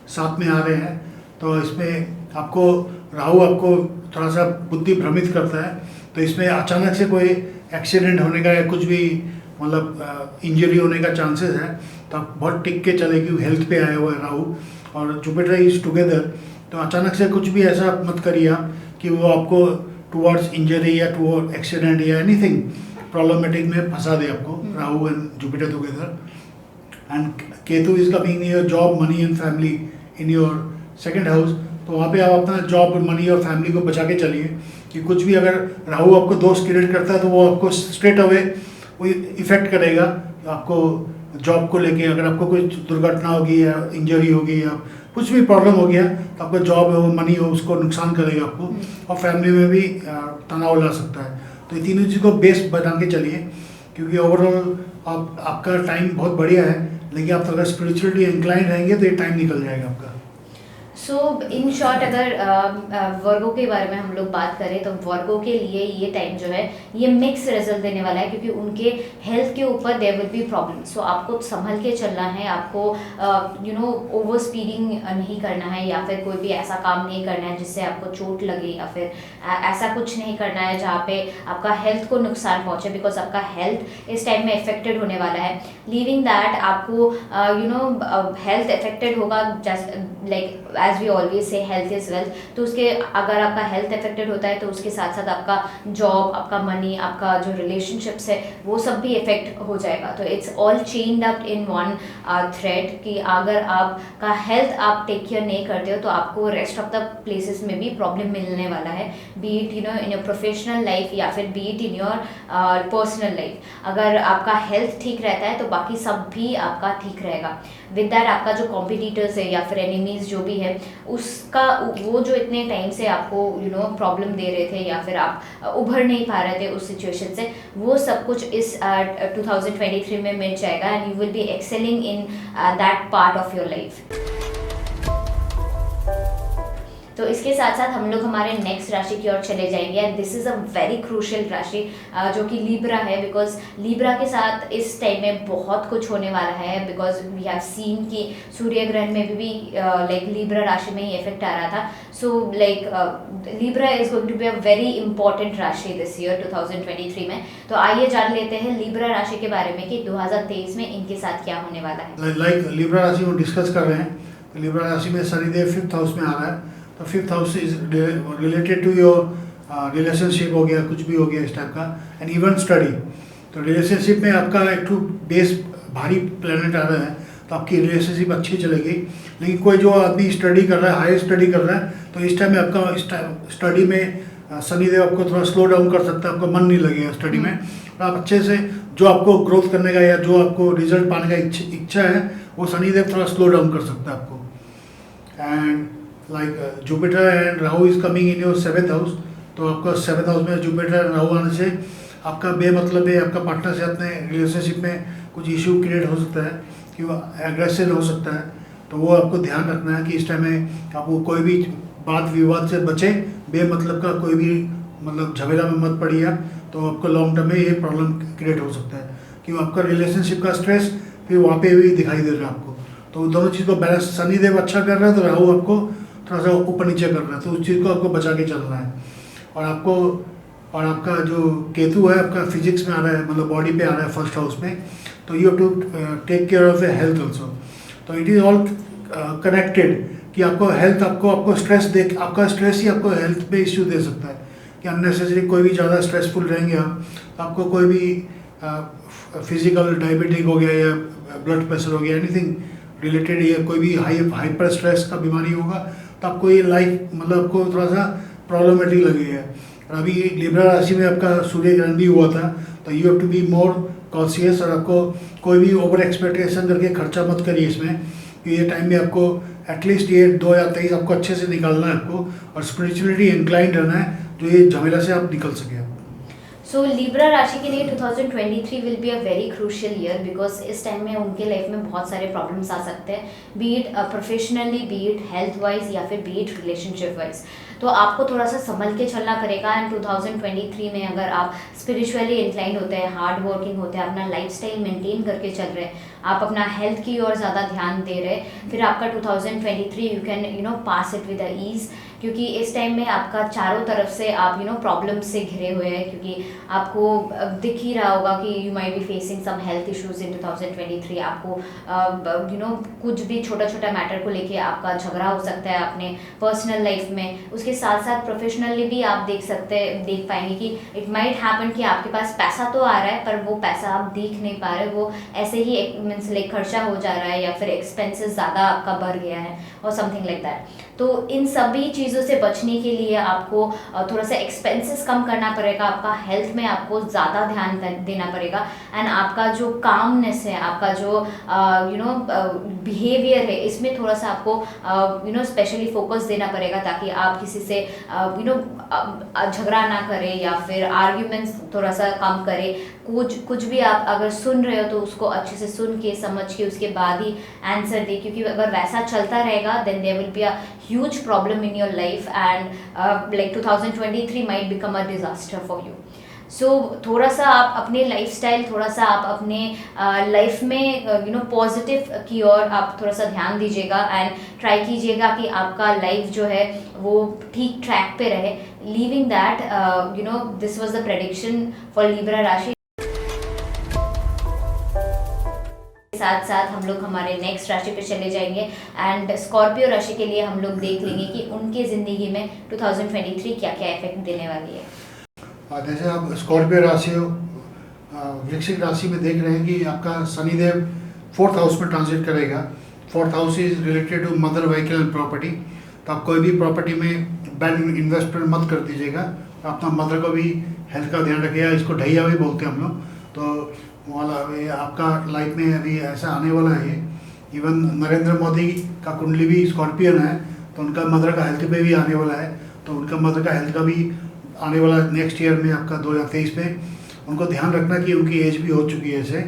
साथ में आ रहे हैं। तो इसमें आपको राहु आपको थोड़ा सा बुद्धि भ्रमित करता है, तो इसमें अचानक से कोई एक्सीडेंट होने का या कुछ भी मतलब इंजरी होने का चांसेस है। तो आप बहुत टिक के चले कि हेल्थ पे आया हुआ है राहु और जुपिटर इज टुगेदर, तो अचानक से कुछ भी ऐसा मत करिए आप कि वो आपको टुवर्ड्स इंजरी या टुवर्ड एक्सीडेंट या एनीथिंग प्रॉब्लमेटिक में फंसा दे आपको। Rahu and Jupiter together. And Ketu is coming in your job, money and family in your 2nd house, तो वहाँ पे आप अपना जॉब, मनी और फैमिली को बचा के चलिए कि कुछ भी अगर राहु आपको दोष क्रिएट करता है तो वो आपको स्ट्रेट अवे वो इफेक्ट करेगा आपको जॉब को लेके। अगर आपको कोई दुर्घटना होगी या इंजरी होगी या कुछ भी प्रॉब्लम हो गया तो आपका जॉब हो, मनी हो, उसको नुकसान करेगा आपको, और फैमिली में भी तनाव ला सकता है। तो ये तीनों चीज़ को बेस बना के चलिए, क्योंकि ओवरऑल आपका टाइम बहुत बढ़िया है, लेकिन आप अगर स्पिरिचुअली इंक्लाइंड रहेंगे तो ये टाइम निकल जाएगा आपका।
सो इन शॉर्ट अगर वर्गो के बारे में हम लोग बात करें तो वर्गो के लिए ये टाइम जो है ये मिक्स रिजल्ट देने वाला है, क्योंकि उनके हेल्थ के ऊपर देयर विल बी प्रॉब्लम। सो आपको संभल के चलना है, आपको ओवर स्पीडिंग नहीं करना है, या फिर कोई भी ऐसा काम नहीं करना है जिससे आपको चोट लगे, या फिर ऐसा कुछ नहीं करना है जहाँ पे आपका हेल्थ को नुकसान पहुँचे, बिकॉज आपका हेल्थ इस टाइम में इफेक्टेड होने वाला है। लीविंग दैट आपको हेल्थ इफेक्टेड होगा, just like as we always say health is wealth. तो उसके अगर आपका हेल्थ इफेक्टेड होता है तो उसके साथ साथ आपका जॉब, आपका मनी, आपका जो रिलेशनशिप्स है वो सब भी इफेक्ट हो जाएगा। तो it's all chained up in one thread कि अगर आपका हेल्थ आप टेक केयर नहीं करते हो तो आपको रेस्ट ऑफ द प्लेसेस में भी प्रॉब्लम मिलने वाला है, B it in your professional life या फिर B it in your personal life. अगर आपका हेल्थ ठीक रहता है तो बाकी सब भी आपका ठीक रहेगा। विद दैट आपका जो कॉम्पिटिटर्स है या फिर एनिमीज जो भी है उसका वो जो इतने टाइम से आपको प्रॉब्लम दे रहे थे या फिर आप उभर नहीं पा रहे थे उस सिचुएशन से, वो सब कुछ इस 2023 में मिल जाएगा and you will B excelling in that part of your life. तो इसके साथ साथ हम लोग हमारे नेक्स्ट राशि की ओर चले जाएंगे and this is a very crucial राशि जो कि लीब्रा है, बिकॉज लीब्रा के साथ इस टाइम में बहुत कुछ होने वाला है। बिकॉज वी हैव सीन कि सूर्य ग्रहण में भी लाइक लीब्रा राशि में ही इफेक्ट आ रहा था। So like Libra is going to be a very important राशि दिस ईयर 2023 में। तो आइए जान लेते हैं लीब्रा राशि के बारे में कि 2023 में इनके साथ क्या होने वाला है।
लाइक लीब्रा राशि को डिस्कस कर रहे हैं, तो लीब्रा राशि में शनिदेव 5th हाउस में आ रहा है, तो 5th house is related to your relationship हो गया, कुछ भी हो गया इस टाइप का, एंड इवन स्टडी। तो रिलेशनशिप में आपका एक टू बेस भारी प्लेनेट आ रहा है तो आपकी रिलेशनशिप अच्छी चलेगी। लेकिन कोई जो आदमी स्टडी कर रहा है, हाई स्टडी कर रहा है, तो इस टाइम में आपका स्टडी में शनिदेव आपको थोड़ा स्लो डाउन कर सकता है, आपको मन नहीं लगेगा स्टडी में, और आप अच्छे से जो आपको ग्रोथ करने का या जो आपको रिजल्ट पाने का इच्छा है वो शनिदेव थोड़ा स्लो डाउन कर सकता है आपको। And like Jupiter and Rahu is coming in your 7th house, तो आपका 7th हाउस में जुपिटर एंड राहु आने से आपका बेमतलब है आपका पार्टनर से अपने रिलेशनशिप में कुछ इशू क्रिएट हो सकता है कि वो एग्रेसिव हो सकता है। तो वो आपको ध्यान रखना है कि इस टाइम में आपको कोई भी बात विवाद से बचे, बेमतलब का कोई भी मतलब झमेला में मत पड़िए, तो आपको लॉन्ग टर्म में ये प्रॉब्लम क्रिएट हो सकता है कि आपका रिलेशनशिप का स्ट्रेस फिर वहाँ पे भी दिखाई दे रहा है आपको। तो दोनों चीज़ को बैलेंस, शनिदेव अच्छा कर रहा है तो राहु आपको थोड़ा सा ऊपर नीचे कर रहा है, तो उस चीज़ को आपको बचा के चलना है। और आपका जो केतु है आपका फिजिक्स में आ रहा है, मतलब बॉडी पे आ रहा है 1st हाउस में, तो you have to take care of a health also. तो इट इज़ ऑल कनेक्टेड कि आपको हेल्थ आपको स्ट्रेस आपका स्ट्रेस ही आपको हेल्थ पे इश्यू दे सकता है कि अननेसेसरी कोई भी ज़्यादा स्ट्रेसफुल रहेंगे आपको कोई भी फिजिकल डायबिटिक हो गया या ब्लड प्रेशर हो गया, एनीथिंग रिलेटेड, या कोई भी हाइपर स्ट्रेस का बीमारी होगा तो आपको ये लाइफ मतलब आपको थोड़ा सा प्रॉब्लमेटिक लगेगा। और अभी लिब्रा राशि में आपका सूर्य ग्रहण भी हुआ था, तो you have to be more conscious, और आपको कोई भी ओवर एक्सपेक्टेशन करके खर्चा मत करिए इसमें, कि ये टाइम में आपको एटलीस्ट ये 2023 आपको अच्छे से निकालना है आपको, और स्पिरिचुअलिटी इंक्लाइंड रहना है जो ये झमेला से आप निकल सके।
सो लिब्रा राशि के लिए 2023 will be a very crucial year, because इस टाइम में उनके लाइफ में बहुत सारे प्रॉब्लम्स आ सकते हैं, B it professionally, B it health wise या फिर बी इट रिलेशनशिप वाइज। तो आपको थोड़ा सा संभल के चलना पड़ेगा। एंड 2023 में अगर आप स्पिरिचुअली इंक्लाइंड होते हैं, हार्ड वर्किंग होते हैं, अपना लाइफस्टाइल मेंटेन करके चल रहे हैं, आप अपना हेल्थ की ओर ज़्यादा ध्यान दे रहे हैं, फिर आपका 2023 you can pass it with a ease, क्योंकि इस टाइम में आपका चारों तरफ से आप प्रॉब्लम से घिरे हुए हैं, क्योंकि आपको दिख ही रहा होगा कि you might be facing some health issues in 2023। आपको कुछ भी छोटा छोटा मैटर को लेके आपका झगड़ा हो सकता है अपने पर्सनल लाइफ में। उसके साथ साथ प्रोफेशनली भी आप देख पाएंगे कि इट माइट हैपन कि आपके पास पैसा तो आ रहा है पर वो पैसा आप देख नहीं पा रहे, वो ऐसे ही मीन्स लाइक खर्चा हो जा रहा है या फिर एक्सपेंसेस ज़्यादा आपका बढ़ गया है और समथिंग लाइक दैट। तो इन सभी चीज़ों से बचने के लिए आपको थोड़ा सा एक्सपेंसेस कम करना पड़ेगा, आपका हेल्थ में आपको ज़्यादा ध्यान देना पड़ेगा, एंड आपका जो कामनेस है, आपका जो बिहेवियर है, इसमें थोड़ा सा आपको स्पेशली फोकस देना पड़ेगा, ताकि आप किसी से झगड़ा ना करें या फिर आर्ग्यूमेंट्स थोड़ा सा कम करें। कुछ भी आप अगर सुन रहे हो तो उसको अच्छे से सुन के समझ के उसके बाद ही आंसर दे, क्योंकि अगर वैसा चलता रहेगा then there will be a huge problem in your life and like 2023 might become a disaster for you. So थोड़ा सा आप अपने लाइफस्टाइल, थोड़ा सा आप अपने लाइफ में पॉजिटिव की ओर आप थोड़ा सा ध्यान दीजिएगा एंड ट्राई कीजिएगा कि आपका लाइफ जो है वो ठीक ट्रैक पे रहे। Leaving that this was the prediction for Libra राशि। साथ साथ हम लोग हमारे नेक्स्ट राशि पे चले जाएंगे एंड स्कॉर्पियो राशि के लिए हम लोग देख लेंगे कि उनके ज़िंदगी में 2023 क्या क्या इफेक्ट देने वाली है।
जैसे आप स्कॉर्पियो राशि वृश्चिक राशि में देख रहे हैं कि आपका शनिदेव 4th हाउस में ट्रांजिट करेगा। 4th house is related to mother vehicle and property. तो आप कोई भी प्रॉपर्टी में बैड इन्वेस्टमेंट मत कर दीजिएगा, अपना मदर को भी हेल्थ का ध्यान रखिएगा। इसको ढैया भी बोलते हैं हम लोग। तो वाला आपका लाइफ में अभी ऐसा आने वाला है। इवन नरेंद्र मोदी का कुंडली भी स्कॉर्पियन है, तो उनका मदर का हेल्थ पे भी आने वाला है। तो उनका मदर का हेल्थ का भी आने वाला नेक्स्ट ईयर में आपका 2023 में उनको ध्यान रखना कि उनकी एज भी हो चुकी है ऐसे।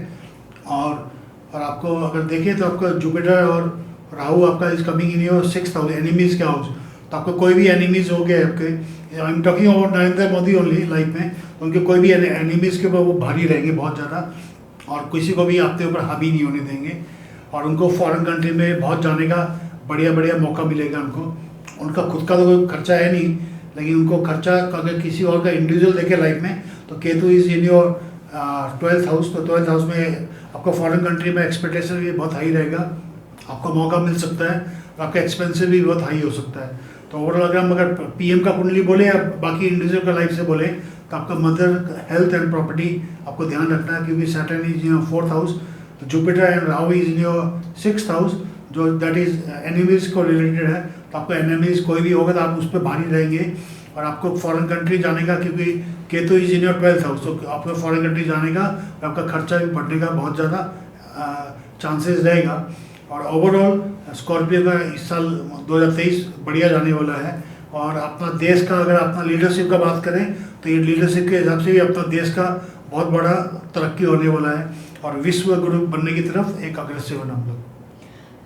और आपको अगर देखें तो आपका जुपिटर और राहु आपका is coming in your 6th house, enemies के हाउस। तो आपको कोई भी एनिमीज़ हो गए आपके, I am talking about Narendra Modi only life में, तो उनके कोई भी एनिमीज़ के ऊपर वो भारी रहेंगे बहुत ज़्यादा, और किसी को भी आपके ऊपर हावी नहीं होने देंगे। और उनको फॉरेन कंट्री में बहुत जाने का बढ़िया बढ़िया मौका मिलेगा उनको। उनका खुद का तो कोई खर्चा है नहीं, लेकिन उनको खर्चा अगर किसी और का इंडिविजुअल देखे लाइफ में, तो Ketu is in your 12th house. तो 12th हाउस में आपको फॉरेन कंट्री में एक्सपेक्टेशन भी बहुत हाई रहेगा, आपको मौका मिल सकता है, और आपका एक्सपेंसिव भी बहुत हाई हो सकता है। तो ओवरऑल अगर हम अगर पीएम का कुंडली बोले या बाकी इंडिविजुअल का लाइफ से बोले, तो आपका मदर हेल्थ एंड प्रॉपर्टी आपको ध्यान रखना है, क्योंकि Saturn is in your 4th house, Jupiter and Rahu is in your 6th house, जो दैट इज एनिमीज को रिलेटेड है। तो आपको एनिमीज कोई भी होगा तो आप उस पर भारी रहेंगे, और आपको फॉरेन कंट्री जाने का, क्योंकि Ketu is in your 12th house, तो आपको फॉरेन कंट्री जाने का, आपका खर्चा भी बढ़ने का बहुत ज़्यादा चांसेस रहेगा। और ओवरऑल स्कॉर्पियो का इस साल 2023 बढ़िया जाने वाला है। और अपना देश का अगर अपना लीडरशिप का बात करें, तो ये लीडरशिप के हिसाब से भी अपना देश का बहुत बड़ा तरक्की होने वाला है, और विश्व गुरु बनने की तरफ एक अग्रसर होना हम लोग।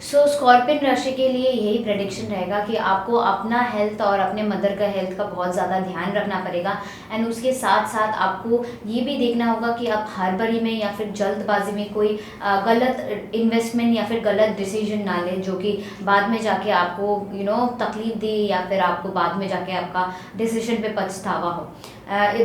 सो स्कॉर्पियन राशि के लिए यही प्रेडिक्शन रहेगा कि आपको अपना हेल्थ और अपने मदर का हेल्थ का बहुत ज़्यादा ध्यान रखना पड़ेगा। एंड उसके साथ साथ आपको ये भी देखना होगा कि आप हड़बड़ी में या फिर जल्दबाजी में कोई गलत इन्वेस्टमेंट या फिर गलत डिसीजन ना लें, जो कि बाद में जाके आपको तकलीफ दे, या फिर आपको बाद में जाके आपका डिसीजन पे पछतावा हो।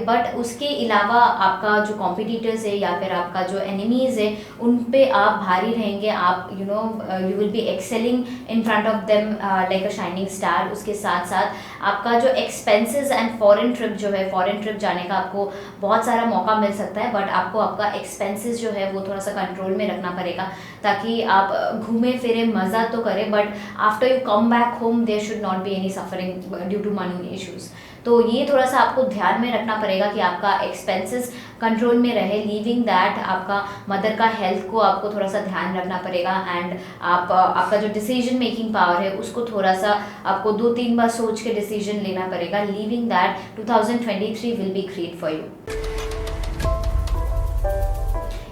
बट उसके अलावा आपका जो कॉम्पिटिटर्स है या फिर आपका जो एनिमीज़ है, उन पे आप भारी रहेंगे। आप you will B excelling in front of them like a shining star. उसके साथ साथ आपका जो एक्सपेंसेस एंड फॉरेन ट्रिप जो है, फॉरेन ट्रिप जाने का आपको बहुत सारा मौका मिल सकता है, बट आपको आपका एक्सपेंसेस जो है वो थोड़ा सा कंट्रोल में रखना पड़ेगा, ताकि आप घूमे फिरे मज़ा तो करें, but after you come back home there should not be any suffering due to money issues. तो ये थोड़ा सा आपको ध्यान में रखना पड़ेगा कि आपका एक्सपेंसेस कंट्रोल में रहे। लीविंग दैट आपका मदर का हेल्थ को आपको थोड़ा सा ध्यान रखना पड़ेगा, एंड आपका जो डिसीजन मेकिंग पावर है उसको थोड़ा सा आपको 2-3 बार सोच के डिसीजन लेना पड़ेगा। Leaving that 2023 will be great for you.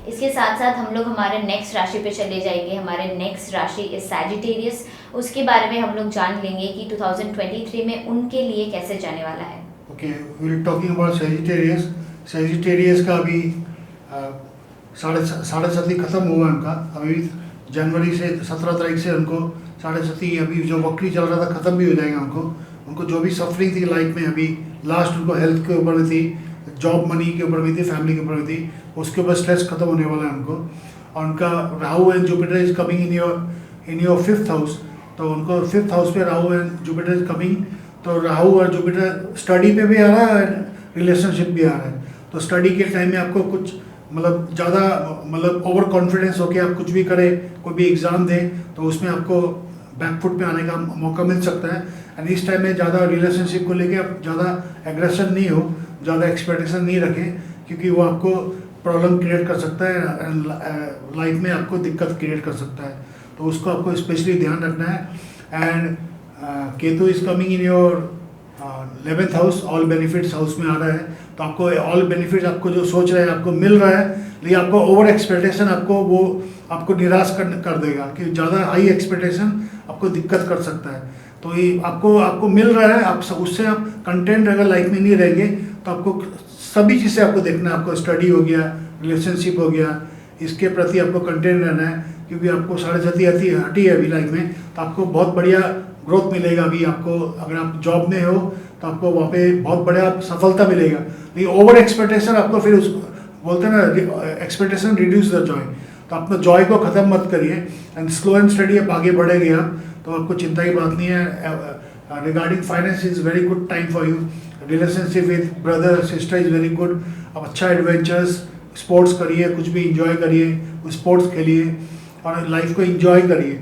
इसके साथ साथ हम लोग हमारे नेक्स्ट राशि पे चले जाएंगे। हमारे नेक्स्ट राशि इज सैजिटेरियस। उसके बारे में हम लोग जान लेंगे कि 2023 में उनके लिए कैसे जाने वाला है।
Okay, we are talking about Sagittarius. Sagittarius का अभी साढ़े साथी खत्म हुआ उनका। अभी जनवरी से 17 तारीख से उनको साढ़े साथी अभी जो वक्री चल रहा था ख़त्म भी हो जाएगा। उनको जो भी सफरिंग थी लाइफ में, अभी लास्ट उनको हेल्थ के ऊपर भी थी, जॉब मनी के ऊपर भी थी, फैमिली के ऊपर भी थी, उसके ऊपर स्ट्रेस खत्म होने वाला है उनको। और उनका Rahu and Jupiter is coming in your 5th house. तो उनको 5th हाउस पे Rahu and Jupiter is coming. तो राहु और जुपिटर स्टडी पे भी आ रहा है, रिलेशनशिप भी आ रहा है। तो स्टडी के टाइम में आपको कुछ मतलब ज़्यादा मतलब ओवर कॉन्फिडेंस होके आप कुछ भी करें, कोई भी एग्ज़ाम दें, तो उसमें आपको बैकफुट पे आने का मौका मिल सकता है। एंड इस टाइम में ज़्यादा रिलेशनशिप को लेके आप ज़्यादा एग्रेशन नहीं हो, ज़्यादा एक्सपेक्टेशन नहीं रखें, क्योंकि वो आपको प्रॉब्लम क्रिएट कर सकता है, लाइफ में आपको दिक्कत क्रिएट कर सकता है। तो उसको आपको स्पेशली ध्यान रखना है। And Ketu is coming in your 11th house, all benefits house में आ रहा है। तो आपको ऑल बेनिफिट्स आपको जो सोच रहे हैं आपको मिल रहा है, लेकिन आपको ओवर एक्सपेक्टेशन आपको निराश कर देगा कि ज़्यादा हाई एक्सपेक्टेशन आपको दिक्कत कर सकता है। तो ये आपको मिल रहा है, उससे आप कंटेंट अगर लाइफ में नहीं रहेंगे तो आपको सभी चीज़ें आपको देखना है। आपको स्टडी हो गया, रिलेशनशिप हो गया, इसके प्रति आपको कंटेंट रहना है, क्योंकि आपको साढ़े साथी हटी है अभी लाइफ में। तो आपको बहुत बढ़िया ग्रोथ मिलेगा। अभी आपको अगर आप जॉब में हो तो आपको वहाँ पे बहुत बढ़िया सफलता मिलेगा। लेकिन ओवर एक्सपेक्टेशन आपको फिर उस बोलते हैं ना, एक्सपेक्टेशन रिड्यूस द जॉय। तो अपना जॉय को ख़त्म मत करिए एंड स्लो एंड स्टडी आप आगे बढ़ेंगे आप, तो आपको चिंता की बात नहीं है। Regarding finance is very good time for you. Relationship with brother sister is very good. आप अच्छा एडवेंचर्स स्पोर्ट्स करिए, कुछ भी इंजॉय करिए, स्पोर्ट्स खेलिए और लाइफ को इंजॉय करिए।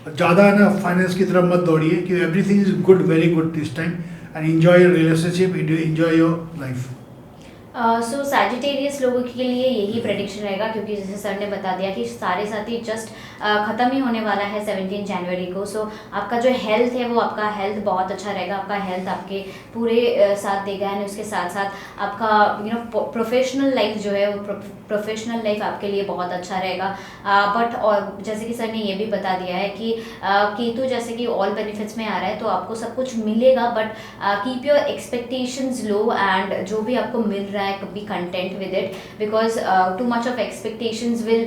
ज़्यादा ना फाइनेंस की तरफ मत दौड़िए, क्योंकि everything is good, very good this time. And enjoy your relationship, enjoy your life.
So Sagittarius लोगों के लिए यही प्रेडिक्शन रहेगा, क्योंकि जैसे सर ने बता दिया कि सारे साथी जस्ट ख़त्म ही होने वाला है 17 जनवरी को। सो आपका जो हेल्थ है वो आपका हेल्थ बहुत अच्छा रहेगा। आपका हेल्थ आपके पूरे साथ देगा। एंड उसके साथ साथ आपका प्रोफेशनल लाइफ जो है वो प्रोफेशनल लाइफ आपके लिए बहुत अच्छा रहेगा। बट और जैसे कि सर ने ये भी बता दिया है कि केतु जैसे कि ऑल बेनिफिट्स में आ रहा है, तो आपको सब कुछ मिलेगा, but keep your expectations low. And जो भी आपको मिल रहा है be content with it, because too much of expectations will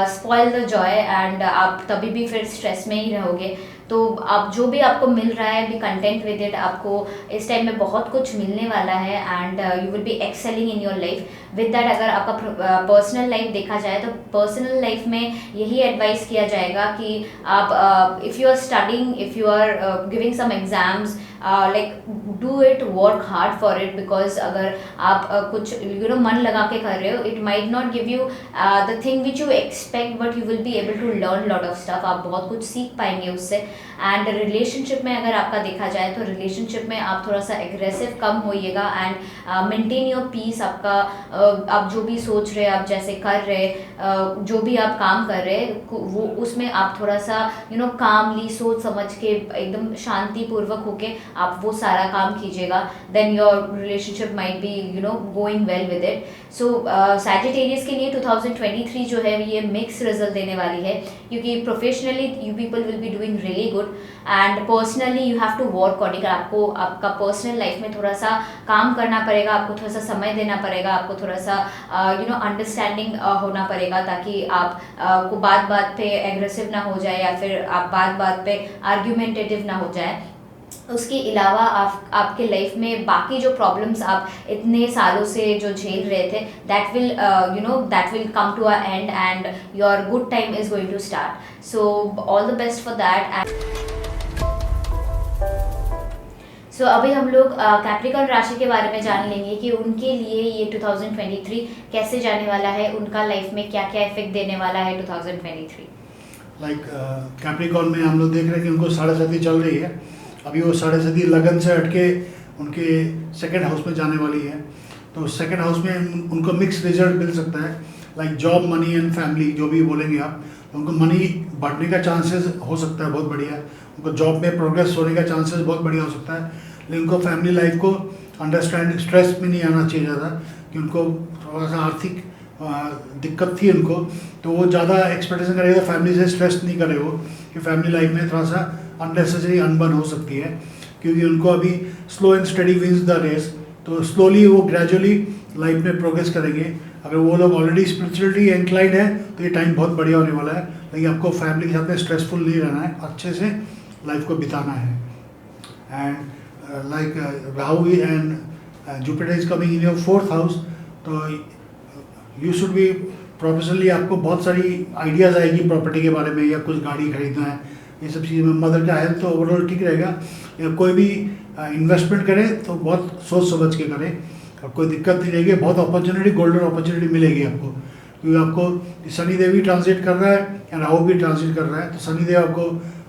spoil the joy and आप तभी भी फिर स्ट्रेस में ही रहोगे। तो आप जो भी आपको मिल रहा है बी कंटेंट विद इट। आपको इस टाइम में बहुत कुछ मिलने वाला है and you will B excelling in your life with that. अगर आपका पर्सनल लाइफ देखा जाए तो पर्सनल लाइफ में यही एडवाइस किया जाएगा कि आप if you are studying, if you are giving some exams, like do it, work hard for it, because अगर आप कुछ मन लगा के कर रहे हो, it might not give you the thing which you expect, but you will be able to learn lot of stuff. आप बहुत कुछ सीख पाएंगे उससे। एंड रिलेशनशिप में अगर आपका देखा जाए तो रिलेशनशिप में आप थोड़ा सा एग्रेसिव कम होइएगा एंड मेंटेन योर पीस। आपका आप जो भी सोच रहे, आप जैसे कर रहे, जो भी आप काम कर रहे वो उसमें आप थोड़ा सा कामली सोच समझ के एकदम शांतिपूर्वक होके आप वो सारा काम कीजिएगा। Then your relationship might be going well with it. So Sagittarius के लिए 2023 जो है ये मिक्स रिजल्ट देने वाली है, क्योंकि professionally you people will be doing really good and personally you have to work on it. आपको आपका पर्सनल लाइफ में थोड़ा सा काम करना पड़ेगा, आपको थोड़ा सा समय देना पड़ेगा, आपको थोड़ा सा अंडरस्टैंडिंग होना पड़ेगा, ताकि आप को बात बात पे एग्रेसिव ना हो जाए या फिर आप बात बात पे आर्ग्यूमेंटेटिव ना हो जाए। उसके अलावा आपके लाइफ में बाकी जो प्रॉब्लम्स आप इतने सालों से जो झेल रहे थे, that will come to a end and your good time is going to start. So all the best for that. So अभी हम लोग कैप्रिकॉर्न राशि के बारे में जान लेंगे कि उनके लिए ये 2023 कैसे जाने वाला है, उनका लाइफ में क्या क्या इफेक्ट देने वाला है 2023।
लाइक कैप्रिकॉर्न में हम लोग देख रहे हैं कि उनको साढ़े साथी चल रही है। अभी वो साढ़े साथी लगन से हटके उनके सेकंड हाउस में जाने वाली है। तो सेकंड हाउस में उनको मिक्स रिजल्ट मिल सकता है, like job, money and family, जो भी बोलेंगे आप। तो उनको मनी बढ़ने का चांसेस हो सकता है बहुत बढ़िया, उनको जॉब में प्रोग्रेस होने का चांसेस बहुत बढ़िया हो सकता है। लेकिन उनको फैमिली लाइफ को अंडरस्टैंडिंग, स्ट्रेस में नहीं आना चाहिए ज़्यादा, कि उनको थोड़ा सा आर्थिक दिक्कत थी उनको, तो वो ज़्यादा एक्सपेक्टेशन करेगा, फैमिली से स्ट्रेस नहीं करे वो, कि फैमिली लाइफ में थोड़ा सा अननेसेसरी अनबन हो सकती है, क्योंकि उनको अभी slow and steady wins the race, तो स्लोली वो ग्रेजुअली लाइफ में प्रोग्रेस करेंगे। अगर वो लोग ऑलरेडी स्पिरिचुअलिटी इंक्लाइंड है तो ये टाइम बहुत बढ़िया होने वाला है, लेकिन आपको फैमिली के साथ में स्ट्रेसफुल नहीं रहना है, अच्छे से लाइफ को बिताना है। And like Rahu and Jupiter is coming in your 4th house, तो यू शुड बी प्रोफेशनली, आपको बहुत सारी आइडियाज़ आएगी प्रॉपर्टी के बारे में, या कुछ गाड़ी खरीदना है, ये सब चीज़ में। मदर का हेल्थ तो ओवरऑल ठीक रहेगा। या कोई भी इन्वेस्टमेंट करे तो बहुत सोच समझ के करें, अब कोई दिक्कत नहीं रहेगी, बहुत अपॉर्चुनिटी, गोल्डन अपॉर्चुनिटी मिलेगी आपको, क्योंकि आपको शनिदेव भी ट्रांजिट कर रहा है या राहु भी ट्रांजिट कर रहा है, तो शनिदेव आपको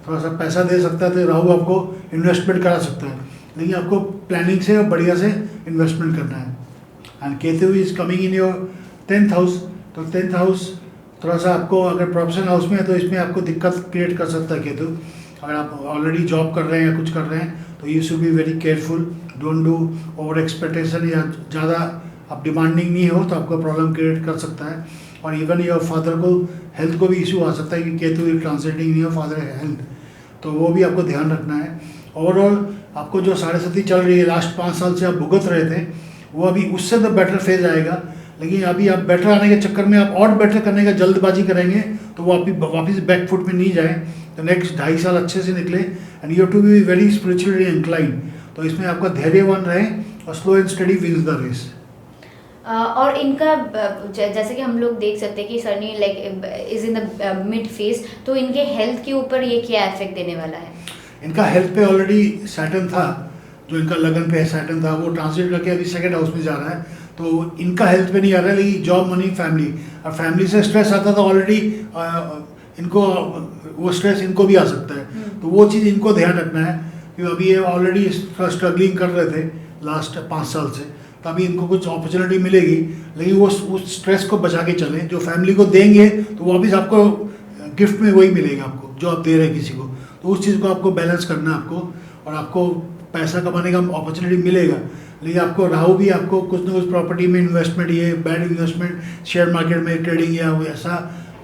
थोड़ा सा पैसा दे सकता है, तो राहु आपको इन्वेस्टमेंट करा सकता है, लेकिन आपको प्लानिंग से और बढ़िया से इन्वेस्टमेंट करना है। And Ketu is coming in your 10th house, तो 10th हाउस थोड़ा सा आपको, अगर प्रोफेशनल हाउस में है तो इसमें आपको दिक्कत क्रिएट कर सकता है केतु। अगर आप ऑलरेडी जॉब कर रहे हैं या कुछ कर रहे हैं तो you should be very careful, don't do over expectation, या ज़्यादा आप डिमांडिंग नहीं हो तो आपको प्रॉब्लम क्रिएट कर सकता है। और इवन योर फादर को हेल्थ को भी इशू आ सकता है, कि Ketu is translating in your father health, तो वो भी आपको ध्यान रखना है। ओवरऑल आपको जो 7.5 चल रही है, लास्ट 5 साल से आप भुगत रहे थे, वो अभी उससे तो बेटर फेज आएगा, लेकिन अभी आप बेटर आने के चक्कर में आप और बेटर करने का जल्दबाजी करेंगे तो वो आप वापस बैक फुट में नहीं जाए। तो नेक्स्ट 2.5 साल अच्छे से निकले, and you to be very spiritually inclined, तो इसमें आपका धैर्यवान रहे और slow and steady wins the race.
और इनका जैसे कि हम लोग देख सकते हैं कि Sunny like is in the mid phase, तो इनके हेल्थ के ऊपर ये क्या इफेक्ट देने वाला है?
इनका हेल्थ पे ऑलरेडी सैटर्न था, जो इनका लगन पे सैटर्न था, वो ट्रांसलेट करके अभी 2nd हाउस में जा रहा है, तो इनका हेल्थ पे नहीं आ रहा है, लेकिन जॉब, मनी, फैमिली, और फैमिली से स्ट्रेस आता था ऑलरेडी, इनको वो स्ट्रेस इनको भी आ सकता है, तो वो चीज़ इनको ध्यान रखना है, क्योंकि अभी ये ऑलरेडी स्ट्रगलिंग कर रहे थे लास्ट 5 साल से, तो अभी इनको कुछ अपॉर्चुनिटी मिलेगी, लेकिन वो उस स्ट्रेस को बचा के चलें। जो फैमिली को देंगे तो वापस आपको गिफ्ट में वही मिलेगा आपको जो आप दे रहे हैं किसी को, तो उस चीज़ को आपको बैलेंस करना है आपको, और आपको पैसा कमाने का अपॉर्चुनिटी मिलेगा, लेकिन आपको राहु भी आपको कुछ ना कुछ प्रॉपर्टी में इन्वेस्टमेंट, ये बैड इन्वेस्टमेंट, शेयर मार्केट में ट्रेडिंग या ऐसा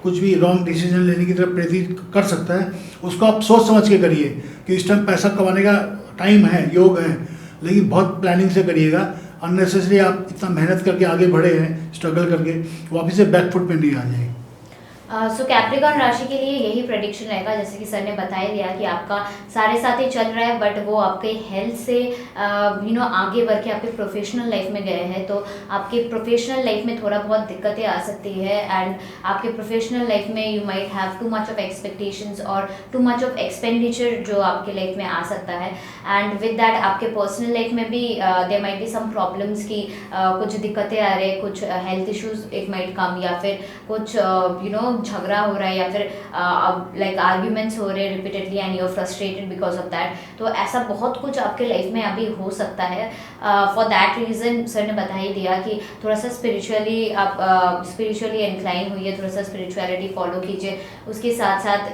कुछ भी रॉन्ग डिसीजन लेने की तरफ प्रेरित कर सकता है। उसको आप सोच समझ के करिए कि इस टाइम पैसा कमाने का टाइम है, योग है, लेकिन बहुत प्लानिंग से करिएगा। अननेसेसरी आप इतना मेहनत करके आगे बढ़े हैं, स्ट्रगल करके, वापस से बैकफुट पे नहीं आ जाएगी।
सो कैप्रिकॉर्न राशि के लिए यही प्रेडिक्शन रहेगा, जैसे कि सर ने बताया दिया कि आपका 7.5 चल रहा है, बट वो आपके हेल्थ से आगे बढ़ के आपके प्रोफेशनल लाइफ में गए हैं, तो आपके प्रोफेशनल लाइफ में थोड़ा बहुत दिक्कतें आ सकती है, एंड आपके प्रोफेशनल लाइफ में you might have too much of expectations और टू मच ऑफ एक्सपेंडिचर जो आपके लाइफ में आ सकता है। एंड विद दैट आपके पर्सनल लाइफ में भी there might be some problems की कुछ दिक्कतें आ रही है, कुछ health issues it might come, या फिर कुछ झगड़ा हो रहा है, या फिर लाइक आर्ग्यूमेंट्स हो रहे हैं repeatedly and you are frustrated because of that, तो ऐसा बहुत कुछ आपके लाइफ में अभी हो सकता है। फॉर दैट रीज़न सर ने बता ही दिया कि थोड़ा सा स्पिरिचुअली आप स्पिरिचुअली इंक्लाइन हुई, थोड़ा सा स्पिरिचुअलिटी फॉलो कीजिए, उसके साथ साथ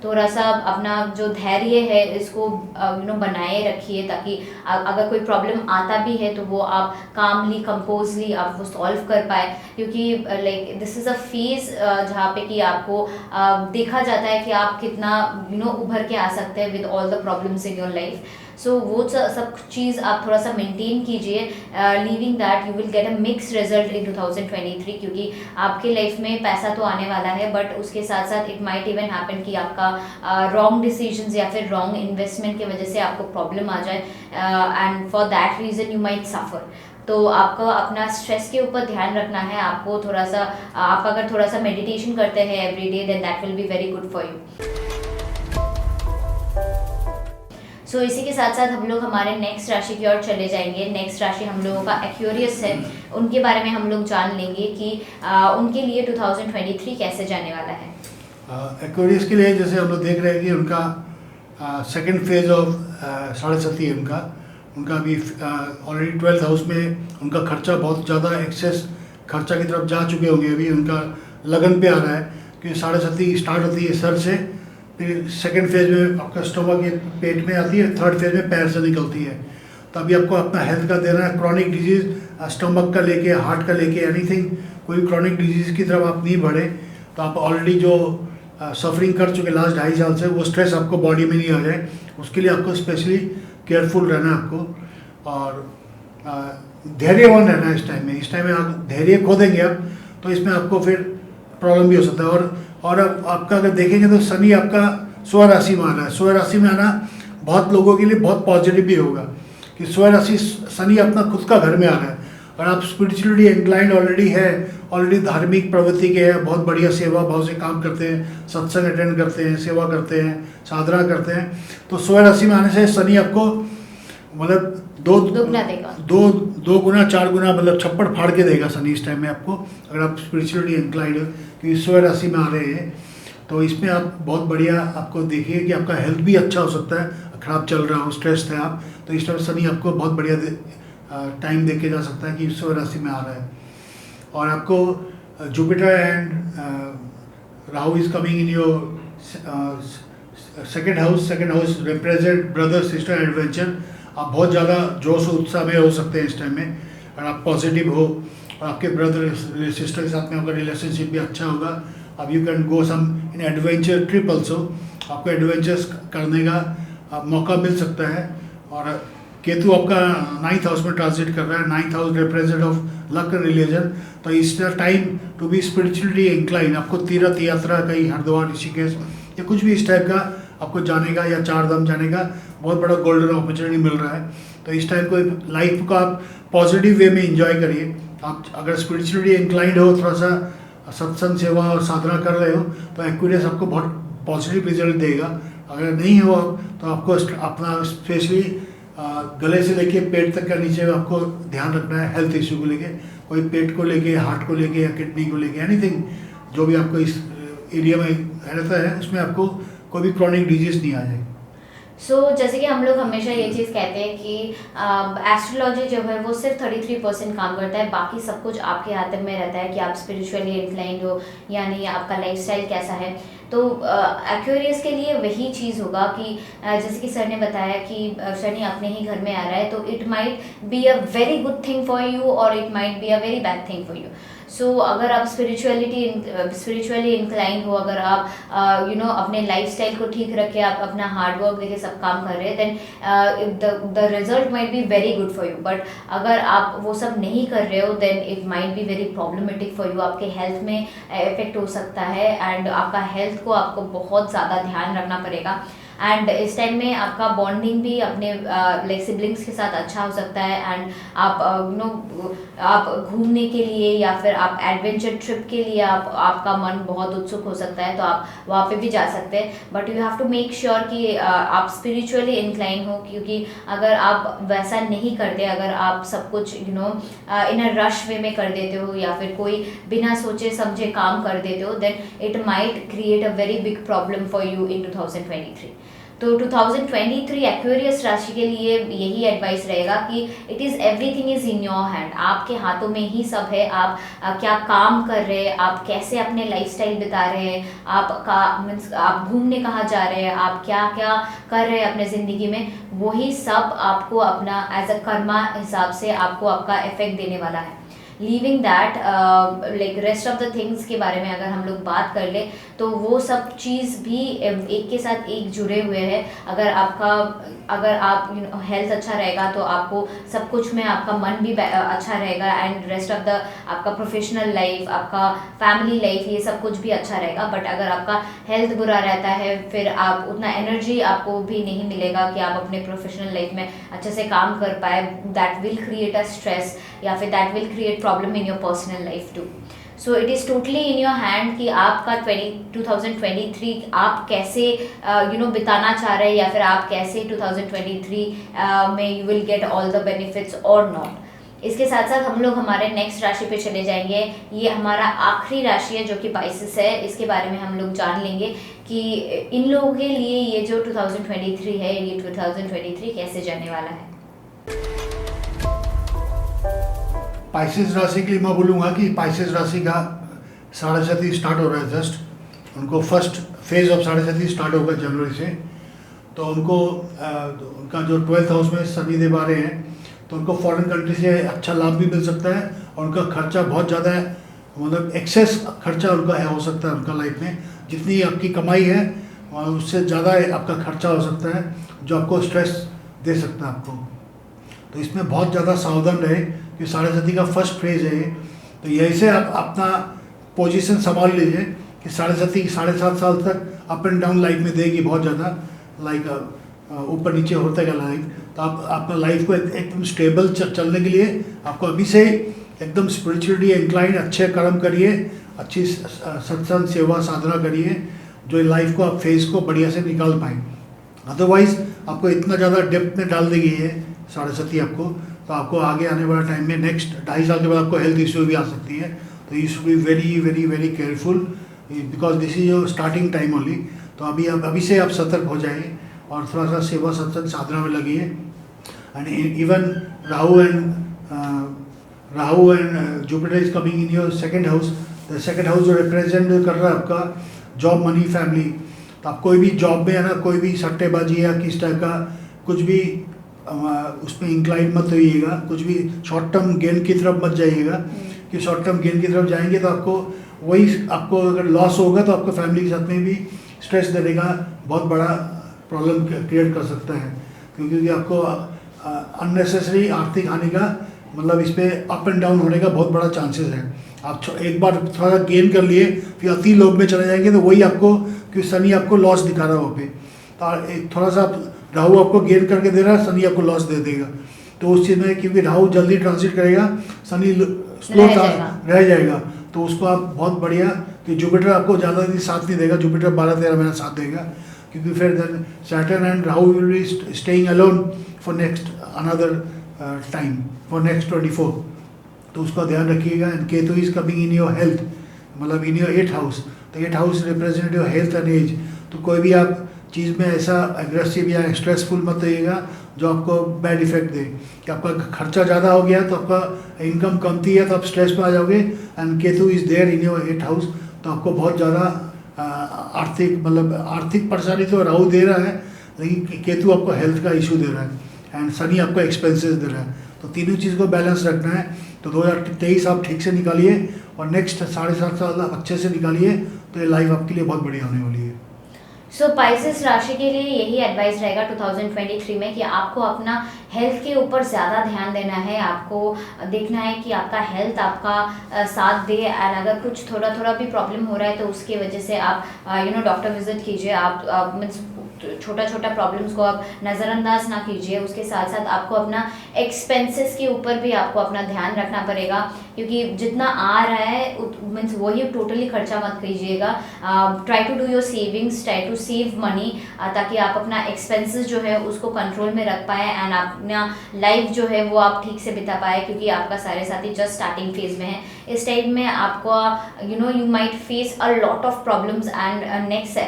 थोड़ा सा अपना जो धैर्य है इसको बनाए रखिए, ताकि अगर कोई प्रॉब्लम आता भी है तो वो आप कामली कंपोजली आप वो सॉल्व कर पाए, क्योंकि like this is a phase जहाँ पे कि आपको देखा जाता है कि आप कितना उभर के आ सकते हैं with all the problems in your life. So वो सब चीज़ आप थोड़ा सा मेंटेन कीजिए, leaving that you will get a mix result in 2023, क्योंकि आपके लाइफ में पैसा तो आने वाला है, बट उसके साथ साथ इट माइट इवन हैपन कि आपका रॉन्ग डिसीजंस या फिर रॉन्ग इन्वेस्टमेंट की वजह से आपको प्रॉब्लम आ जाए, and for that reason you might suffer. तो आपको अपना स्ट्रेस के ऊपर ध्यान रखना है, आपको थोड़ा सा आप अगर थोड़ा सा मेडिटेशन करते हैं every day then that will be very good for you. So इसी के साथ साथ हम लोग हमारे नेक्स्ट राशि की ओर चले जाएंगे। नेक्स्ट राशि हम लोगों का एक्वेरियस है, उनके बारे में हम लोग जान लेंगे कि उनके लिए 2023 कैसे जाने वाला है।
एक्वेरियस के लिए जैसे हम लोग देख रहे हैं कि उनका 2nd फेज ऑफ 7.5 उनका अभी ऑलरेडी 12th हाउस में उनका खर्चा बहुत ज़्यादा एक्सेस खर्चा की तरफ जा चुके होंगे। अभी उनका लगन पे आ रहा है कि 7.5 स्टार्ट होती है सर से, फिर 2nd फेज में आपका स्टोमक पेट में आती है, 3rd फेज में पैर से निकलती है। तो अभी आपको अपना हेल्थ का देना है। क्रॉनिक डिजीज़, स्टमक का लेके, हार्ट का लेके, एनीथिंग, कोई क्रॉनिक डिजीज़ की तरफ आप नहीं बढ़े। तो आप ऑलरेडी जो सफरिंग कर चुके लास्ट 2.5 साल से, वो स्ट्रेस आपको बॉडी में नहीं आ जाए, उसके लिए आपको स्पेशली केयरफुल रहना है आपको। और धैर्यवान रहना है इस टाइम में। इस टाइम में आप धैर्य खो देंगे आप, तो इसमें आपको फिर प्रॉब्लम भी हो सकता है। और आपका अगर देखेंगे तो शनि आपका स्व राशि में आना है। स्व राशि में आना बहुत लोगों के लिए बहुत पॉजिटिव भी होगा कि स्व राशि शनि अपना खुद का घर में आ रहा है, और आप स्पिरिचुअली इंक्लाइंड ऑलरेडी है, ऑलरेडी धार्मिक प्रवृत्ति के हैं, बहुत बढ़िया सेवा भाव से काम करते हैं, सत्संग अटेंड करते हैं, सेवा करते हैं, साधना करते हैं। तो स्व राशि में आने से शनि आपको मतलब दो गुना 4 गुना मतलब छप्पड़ फाड़ के देगा शनि इस टाइम में आपको, अगर आप स्पिरिचुअली इंक्लाइंड हो, क्योंकि स्व राशि में आ रहे हैं। तो इसमें आप बहुत बढ़िया आपको देखिए कि आपका हेल्थ भी अच्छा हो सकता है, खराब चल रहा हो, स्ट्रेस है आप, तो इस टाइम शनि आपको बहुत बढ़िया टाइम दे के जा सकता है कि स्व राशि में आ रहा है। और आपको Jupiter and Rahu is coming in your second house represent brother sister adventure. आप बहुत ज़्यादा जोश और उत्साह में हो सकते हैं इस टाइम में, और आप पॉजिटिव हो, और आपके ब्रदर सिस्टर के साथ में आपका रिलेशनशिप भी अच्छा होगा। अब you can go some in adventure trip also, आपको एडवेंचर्स करने का मौका मिल सकता है। और केतु आपका 9th हाउस में ट्रांजिट कर रहा है। 9th house represent of luck and religion. तो it's the time to be spiritually incline. आपको तीर्थ यात्रा कहीं हरिद्वार, ऋषिकेश या कुछ भी इस टाइप का आपको जाने का, या 4 धाम जाने का बहुत बड़ा गोल्डन अपॉर्चुनिटी मिल रहा है। तो इस टाइम को लाइफ को आप पॉजिटिव वे में एंजॉय करिए। आप अगर स्पिरिचुअली इंक्लाइंड हो, थोड़ा सा सत्संग सेवा और साधना कर रहे हो, तो एक्यूरेस आपको बहुत पॉजिटिव रिजल्ट देगा। अगर नहीं हो तो आपको अपना स्पेशली गले से लेके पेट तक का नीचे आपको ध्यान रखना है हेल्थ इश्यू को लेके, कोई पेट को लेके, हार्ट को लेके या किडनी को लेके, एनीथिंग जो भी आपको इस एरिया में रहता है, उसमें आपको कोई भी क्रॉनिक डिजीज नहीं आ जाए।
जैसे कि हम लोग हमेशा ये चीज़ कहते हैं कि एस्ट्रोलॉजी जो है वो सिर्फ 33% काम करता है, बाकी सब कुछ आपके हाथ में रहता है कि आप स्पिरिचुअली इंक्लाइंड हो या नहीं, आपका लाइफस्टाइल कैसा है। तो एक्वेरियस के लिए वही चीज़ होगा कि जैसे कि सर ने बताया कि शनि अपने ही घर में आ रहा है, तो it might be a very good thing for you और it might be a very bad thing for you. So अगर आप स्पिरिचुअली इंक्लाइन हो, अगर आप अपने लाइफस्टाइल को ठीक रखे, आप अपना हार्डवर्क देके सब काम कर रहे हैं, then the result might be very good for you. But अगर आप वो सब नहीं कर रहे हो, then it might be very problematic for you. आपके हेल्थ में इफेक्ट हो सकता है, एंड आपका हेल्थ को आपको बहुत ज़्यादा ध्यान रखना पड़ेगा। एंड इस टाइम में आपका बॉन्डिंग भी अपने लाइक सिबलिंग्स के साथ अच्छा हो सकता है, एंड आप आप घूमने के लिए या फिर आप एडवेंचर ट्रिप के लिए आपका मन बहुत उत्सुक हो सकता है, तो आप वहाँ पे भी जा सकते हैं। But you have to make sure कि आप स्पिरिचुअली इंक्लाइन हो, क्योंकि अगर आप वैसा नहीं करते, अगर आप सब कुछ इन अ रश वे में कर देते हो या फिर कोई बिना सोचे समझे काम कर देते हो, then it might create a very big problem for you in 2023। तो 2023 एक्वेरियस राशि के लिए यही एडवाइस रहेगा कि it is everything is in your hand. आपके हाथों में ही सब है। आप क्या काम कर रहे हैं, आप कैसे अपने लाइफस्टाइल बिता रहे हैं, आप घूमने कहाँ जा रहे हैं, आप क्या क्या कर रहे हैं अपने ज़िंदगी में, वही सब आपको अपना एज अ कर्मा हिसाब से आपको आपका इफेक्ट देने वाला है। Leaving that like rest of the things के बारे में अगर हम लोग बात कर ले, तो वो सब चीज़ भी एक के साथ एक जुड़े हुए हैं। अगर आप हेल्थ अच्छा रहेगा तो आपको सब कुछ में आपका मन भी अच्छा रहेगा, एंड रेस्ट ऑफ द आपका प्रोफेशनल लाइफ, आपका फैमिली लाइफ, ये सब कुछ भी अच्छा रहेगा। बट अगर आपका हेल्थ बुरा रहता है, फिर आप उतना एनर्जी आपको भी नहीं मिलेगा कि आप अपने प्रोफेशनल लाइफ में अच्छे से काम कर पाए। That will create a stress, या फिर that will create problem in your personal life too. So it is totally in your hand कि आपका 2023 आप कैसे बिताना चाह रहे हैं, या फिर आप कैसे 2023 में you will get all the benefits और नॉट। इसके साथ साथ हम लोग हमारे नेक्स्ट राशि पे चले जाएंगे। ये हमारा आखिरी राशि है जो कि पाइसेस है। इसके बारे में हम लोग जान लेंगे कि इन लोगों के लिए ये जो 2023 है, ये 2023 कैसे जाने वाला है।
पाइसेस राशि के लिए मैं बोलूँगा कि पाइसेस राशि का 7.5 स्टार्ट हो रहा है जस्ट। उनको फर्स्ट फेज ऑफ 7.5 स्टार्ट होगा जनवरी से। तो उनको उनका जो 12th हाउस में शनि देव आ रहे हैं, तो उनको फॉरेन कंट्री से अच्छा लाभ भी मिल सकता है, और उनका खर्चा बहुत ज़्यादा है, मतलब एक्सेस खर्चा उनका है, हो सकता है उनका लाइफ में जितनी आपकी कमाई है और उससे ज़्यादा आपका खर्चा हो सकता है, जो आपको स्ट्रेस दे सकता है आपको। तो इसमें बहुत ज़्यादा सावधान रहे कि साढ़े साथी का फर्स्ट फेज है ये। तो यही से आप अपना पोजीशन संभाल लीजिए कि साढ़े साथी 7.5 साल तक अप एंड डाउन लाइफ में देगी, बहुत ज़्यादा लाइक ऊपर नीचे होता है लाइफ। तो आप अपना लाइफ को एकदम स्टेबल चलने के लिए आपको अभी से एकदम स्पिरिचुअली इंक्लाइन अच्छे कर्म करिए, अच्छी सत्संग सेवा साधना करिए, जो लाइफ को आप फेस को बढ़िया से निकाल पाएँ। अदरवाइज आपको इतना ज़्यादा डेप्थ में डाल देगी ये साढ़े साथी आपको, तो आपको आगे आने वाला टाइम में नेक्स्ट 2.5 साल के बाद आपको हेल्थ इश्यू भी आ सकती है। तो you should be very very very careful, because this is your starting time only. तो अभी से आप सतर्क हो जाइए और थोड़ा सा सेवा सत्संग साधना में लगिए। And even Rahu and Jupiter is coming in your second house. The second house जो रिप्रेजेंट कर रहा है आपका जॉब, मनी, फैमिली। तो आप कोई भी जॉब में है ना, कोई भी सट्टेबाजी या किस टाइप का कुछ भी उसमें इंक्लाइन मत होइएगा, कुछ भी शॉर्ट टर्म गेन की तरफ मत जाइएगा, कि शॉर्ट टर्म गेन की तरफ जाएंगे तो आपको अगर लॉस होगा तो आपको फैमिली के साथ में भी स्ट्रेस देने का बहुत बड़ा प्रॉब्लम क्रिएट कर सकता है, क्योंकि आपको अननेसेसरी आर्थिक हानि का मतलब इस पर अप एंड डाउन होने का बहुत बड़ा चांसेस है। आप एक बार थोड़ा सा गेन कर लिए फिर अति लोभ में चले जाएंगे तो वही आपको, क्योंकि शनि आपको लॉस दिखा रहा है वहाँ पे, तो थोड़ा सा राहु आपको गेन करके दे रहा है, शनि आपको लॉस दे देगा। तो उस चीज़ में क्योंकि राहु जल्दी ट्रांजिट करेगा, शनि स्लो रह जाएगा, तो उसको आप बहुत बढ़िया कि जुपिटर आपको ज़्यादा दिन साथ नहीं देगा, जुपिटर 12-13 महीना साथ देगा, क्योंकि फिर then Saturn and Rahu will be staying alone for next another time, for next 24। तो उसका ध्यान रखिएगा। And Ketu is coming in your health, मतलब इन योर 8th हाउस। तो 8th house represent your health and age. तो कोई भी आप चीज़ में ऐसा एग्रेसिव या स्ट्रेसफुल मत रहिएगा जो आपको बैड इफेक्ट दे, कि आपका खर्चा ज़्यादा हो गया तो आपका इनकम कमती है तो आप स्ट्रेस में आ जाओगे। And Ketu is there in your 8th house, तो आपको बहुत ज़्यादा आर्थिक परेशानी तो राहु दे रहा है, लेकिन केतु आपको हेल्थ का इशू दे रहा है, एंड शनि आपको एक्सपेंसेस दे रहा है। तो तीनों चीज़ को बैलेंस रखना है। तो 2023 आप ठीक से निकालिए और नेक्स्ट 7.5 साल आप अच्छे से निकालिए, तो ये लाइफ आपके लिए बहुत बढ़िया होने वाली है।
सो पाइसेस राशि के लिए यही एडवाइस रहेगा 2023 में कि आपको अपना हेल्थ के ऊपर ज़्यादा ध्यान देना है। आपको देखना है कि आपका हेल्थ आपका साथ दे, एंड अगर कुछ थोड़ा भी प्रॉब्लम हो रहा है तो उसकी वजह से आप डॉक्टर विजिट कीजिए। आप मीन्स छोटा प्रॉब्लम्स को आप नज़रअंदाज ना कीजिए। उसके साथ साथ आपको अपना एक्सपेंसेस के ऊपर भी आपको अपना ध्यान रखना पड़ेगा, क्योंकि जितना आ रहा है मीन्स वही टोटली खर्चा मत कीजिएगा। Try to do your savings, try to save money, ताकि आप अपना एक्सपेंसेस जो है उसको कंट्रोल में रख पाए, एंड अपना लाइफ जो है वो आप ठीक से बिता पाए, क्योंकि आपका सारे साथी जस्ट स्टार्टिंग फेज में है। इस टाइम में आपको you might face a lot of problems, and next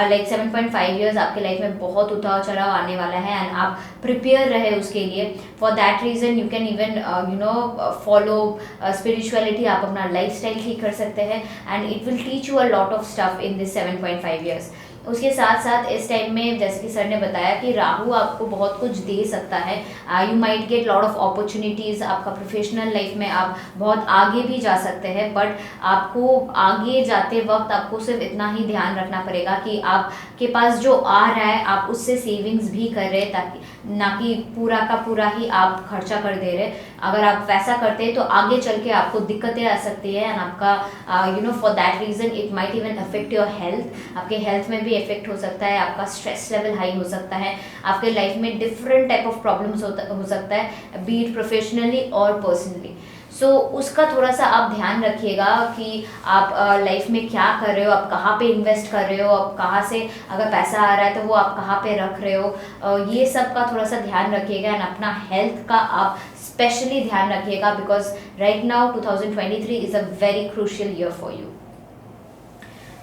like 7.5 years आपके लाइफ में बहुत उतार चढ़ाव आने वाला है, एंड आप प्रिपेयर रहे उसके लिए। For that reason you can even follow spirituality. आप अपना लाइफस्टाइल ठीक कर सकते हैं, and it will teach you a lot of stuff in this 7.5 years. उसके साथ साथ इस टाइम में जैसे कि सर ने बताया कि राहु आपको बहुत कुछ दे सकता है। You might get lot of opportunities. आपका प्रोफेशनल लाइफ में आप बहुत आगे भी जा सकते हैं, बट आपको आगे जाते वक्त आपको सिर्फ इतना ही ध्यान रखना पड़ेगा कि आपके पास जो आ रहा है आप उससे सेविंग्स भी कर रहे, ताकि ना कि पूरा का पूरा ही आप खर्चा कर दे रहे। अगर आप वैसा करते हैं तो आगे चल के आपको दिक्कतें आ सकती है, एंड आपका for that reason it might even affect your health. आपके हेल्थ में भी इफेक्ट हो सकता है, आपका स्ट्रेस लेवल हाई हो सकता है, आपके लाइफ में डिफरेंट टाइप ऑफ प्रॉब्लम्स हो सकता है, बी इट प्रोफेशनली और पर्सनली। सो उसका थोड़ा सा आप ध्यान रखिएगा कि आप लाइफ में क्या कर रहे हो, आप कहाँ पे इन्वेस्ट कर रहे हो, आप कहाँ से अगर पैसा आ रहा है तो वो आप कहाँ पे रख रहे हो, ये सब का थोड़ा सा ध्यान रखिएगा। एंड अपना हेल्थ का आप स्पेशली ध्यान रखिएगा, because right now 2023 is a very crucial year for you.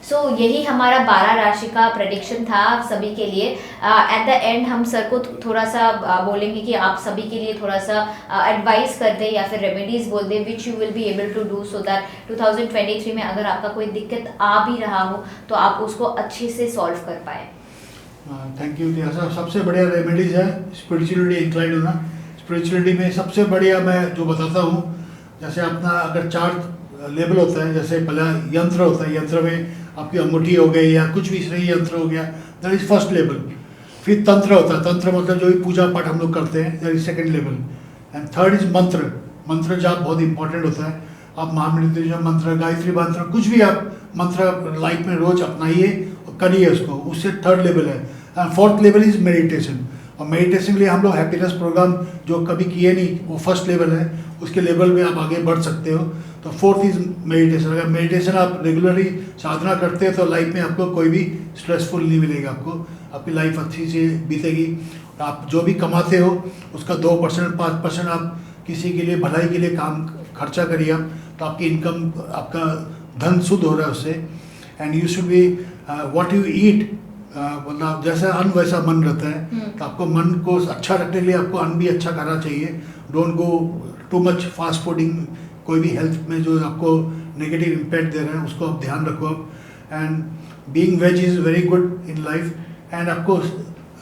So यही हमारा 12 राशि का प्रेडिक्शन था सभी के लिए। एट द एंड हम सर को थोड़ा सा बोलेंगे कि आप सभी के लिए थोड़ा सा एडवाइस कर दें या फिर रेमेडीज बोल दें which you will be able to do, so that 2023 में अगर आपका कोई दिक्कत आ भी रहा हो तो आप उसको अच्छे से सॉल्व कर पाए।
Thank you. ऐसा सबसे बढ़िया रेमेडीज है स्पिरिचुअलिटी इंक्लाइंड होना। स्पिरिचुअलिटी में सबसे बढ़िया मैं जो बताता हूँ, जैसे अपना अगर 4 लेवल होता है, जैसे पहला यंत्र होता है, यंत्र में आपकी अंगूठी हो गई या कुछ भी सही यंत्र हो गया, दैट इज फर्स्ट लेवल। फिर तंत्र होता है, तंत्र मतलब जो भी पूजा पाठ हम लोग करते हैं, that is second level. And third is मंत्र। मंत्र जाप बहुत इंपॉर्टेंट होता है। आप महामृत्युंजय मंत्र, गायत्री मंत्र, कुछ भी आप मंत्र लाइफ में रोज अपनाइए और करिए उसको, उससे थर्ड लेवल है। And fourth level is meditation. और मेडिटेशन के लिए हम लोग हैप्पीनेस प्रोग्राम जो कभी किए नहीं, वो फर्स्ट लेवल है, उसके लेवल में आप आगे बढ़ सकते हो। तो फोर्थ इज मेडिटेशन। अगर मेडिटेशन आप रेगुलरली साधना करते हैं तो लाइफ में आपको कोई भी स्ट्रेसफुल नहीं मिलेगा, आपकी लाइफ अच्छी से बीतेगी। आप जो भी कमाते हो उसका 2% 5% आप किसी के लिए भलाई के लिए काम खर्चा करिए आप, तो आपकी इनकम, आपका धन शुद्ध हो रहा है उससे। And you should be what you eat, मतलब जैसा अन्न वैसा मन रहता है। तो आपको मन को अच्छा रखने के लिए आपको अन्न भी अच्छा खाना चाहिए। Don't go too much fast fooding, कोई भी हेल्थ में जो आपको नेगेटिव इम्पैक्ट दे रहा है उसको आप ध्यान रखो आप। And being veg is very good in life. And आपको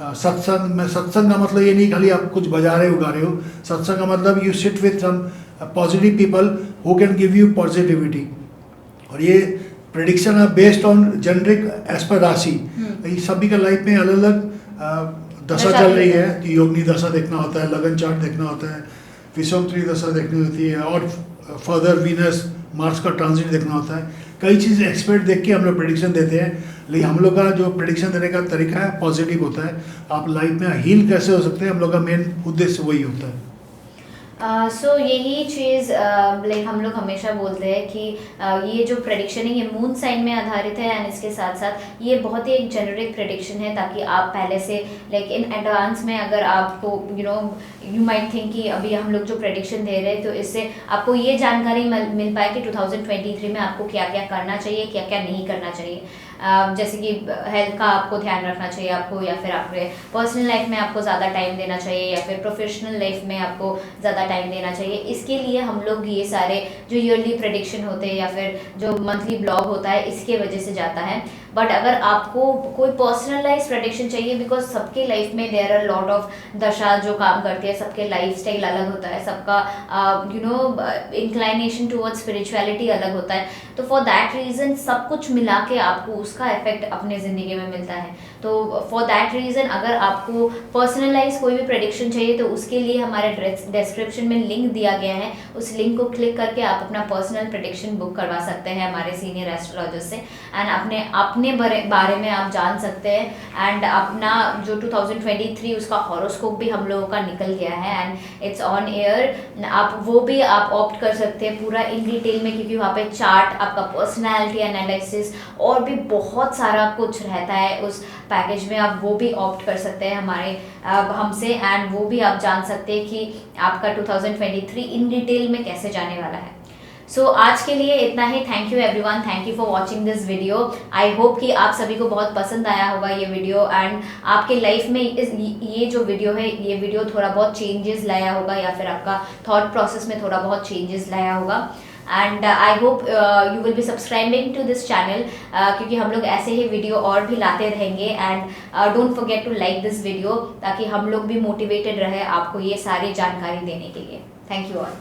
सत्संग का मतलब ये नहीं खाली आप कुछ बजा रहे उगा रहे हो। सत्संग का मतलब you sit with some positive people who can give you positivity. और ये प्रेडिक्शन है based on generic as per राशि। सभी का लाइफ में अलग अलग दशा चल रही है। कि योगनी दशा देखना होता है, लगन चार्ट देखना होता है, विषमत्री दशा देखनी होती है, और फर्दर वीनस मार्स का ट्रांजिट देखना होता है। कई चीज़ एक्सपर्ट देख के हम लोग प्रेडिक्शन देते हैं, लेकिन हम लोग का जो प्रेडिक्शन देने का तरीका है पॉजिटिव होता है। आप लाइफ में हील कैसे हो सकते हैं, हम लोग का मेन उद्देश्य वही होता है।
सो यही चीज़ लाइक हम लोग हमेशा बोलते हैं कि ये जो प्रेडिक्शन है ये मून साइन में आधारित है। एंड इसके साथ साथ ये बहुत ही एक जेनरिक प्रेडिक्शन है, ताकि आप पहले से लाइक इन एडवांस में अगर आपको यू माइट थिंक कि अभी हम लोग जो प्रेडिक्शन दे रहे हैं तो इससे आपको ये जानकारी मिल पाए कि 2023 में आपको क्या क्या करना चाहिए, क्या क्या नहीं करना चाहिए। जैसे कि हेल्थ का आपको ध्यान रखना चाहिए आपको, या फिर आपके पर्सनल लाइफ में आपको ज़्यादा टाइम देना चाहिए, या फिर प्रोफेशनल लाइफ में आपको ज़्यादा टाइम देना चाहिए। इसके लिए हम लोग ये सारे जो ईयरली प्रेडिक्शन होते हैं या फिर जो मंथली ब्लॉग होता है इसके वजह से जाता है। बट अगर आपको कोई पर्सनलाइज प्रेडिक्शन चाहिए, बिकॉज सबके लाइफ में देयर आर लॉट ऑफ दशा जो काम करती है, सबके लाइफ स्टाइल अलग होता है, सबका इंक्लाइनेशन टुवर्ड्स स्पिरिचुअलिटी अलग होता है। तो फॉर दैट रीज़न सब कुछ मिला के आपको उसका इफेक्ट अपने ज़िंदगी में मिलता है। तो फॉर दैट रीज़न अगर आपको पर्सनलाइज कोई भी प्रेडिक्शन चाहिए तो उसके लिए हमारे डिस्क्रिप्शन में लिंक दिया गया है, उस लिंक को क्लिक करके आप अपना पर्सनल प्रेडिक्शन बुक करवा सकते हैं हमारे सीनियर एस्ट्रोलॉजर से। एंड अपने बारे में आप जान सकते हैं। एंड अपना जो 2023 उसका हॉरोस्कोप भी हम लोगों का निकल गया है एंड इट्स ऑन एयर। आप वो भी आप ऑप्ट कर सकते हैं पूरा इन डिटेल में, क्योंकि वहाँ पे चार्ट, आपका पर्सनैलिटी एनालिसिस और भी बहुत सारा कुछ रहता है उस पैकेज में। आप वो भी ऑप्ट कर सकते हैं हमसे, एंड वो भी आप जान सकते हैं कि आपका 2023 इन डिटेल में कैसे जाने वाला है। सो आज के लिए इतना ही। Thank you everyone, thank you for watching this video. I hope कि आप सभी को बहुत पसंद आया होगा ये वीडियो, एंड आपके लाइफ में ये जो वीडियो है ये वीडियो थोड़ा बहुत चेंजेस लाया होगा, या फिर आपका थॉट प्रोसेस में थोड़ा बहुत चेंजेस लाया होगा। And I hope you will be subscribing to this channel, क्योंकि हम लोग ऐसे ही वीडियो और भी लाते रहेंगे। And don't forget to like this video, ताकि हम लोग भी मोटिवेटेड रहे आपको ये सारी जानकारी देने के लिए। Thank you all.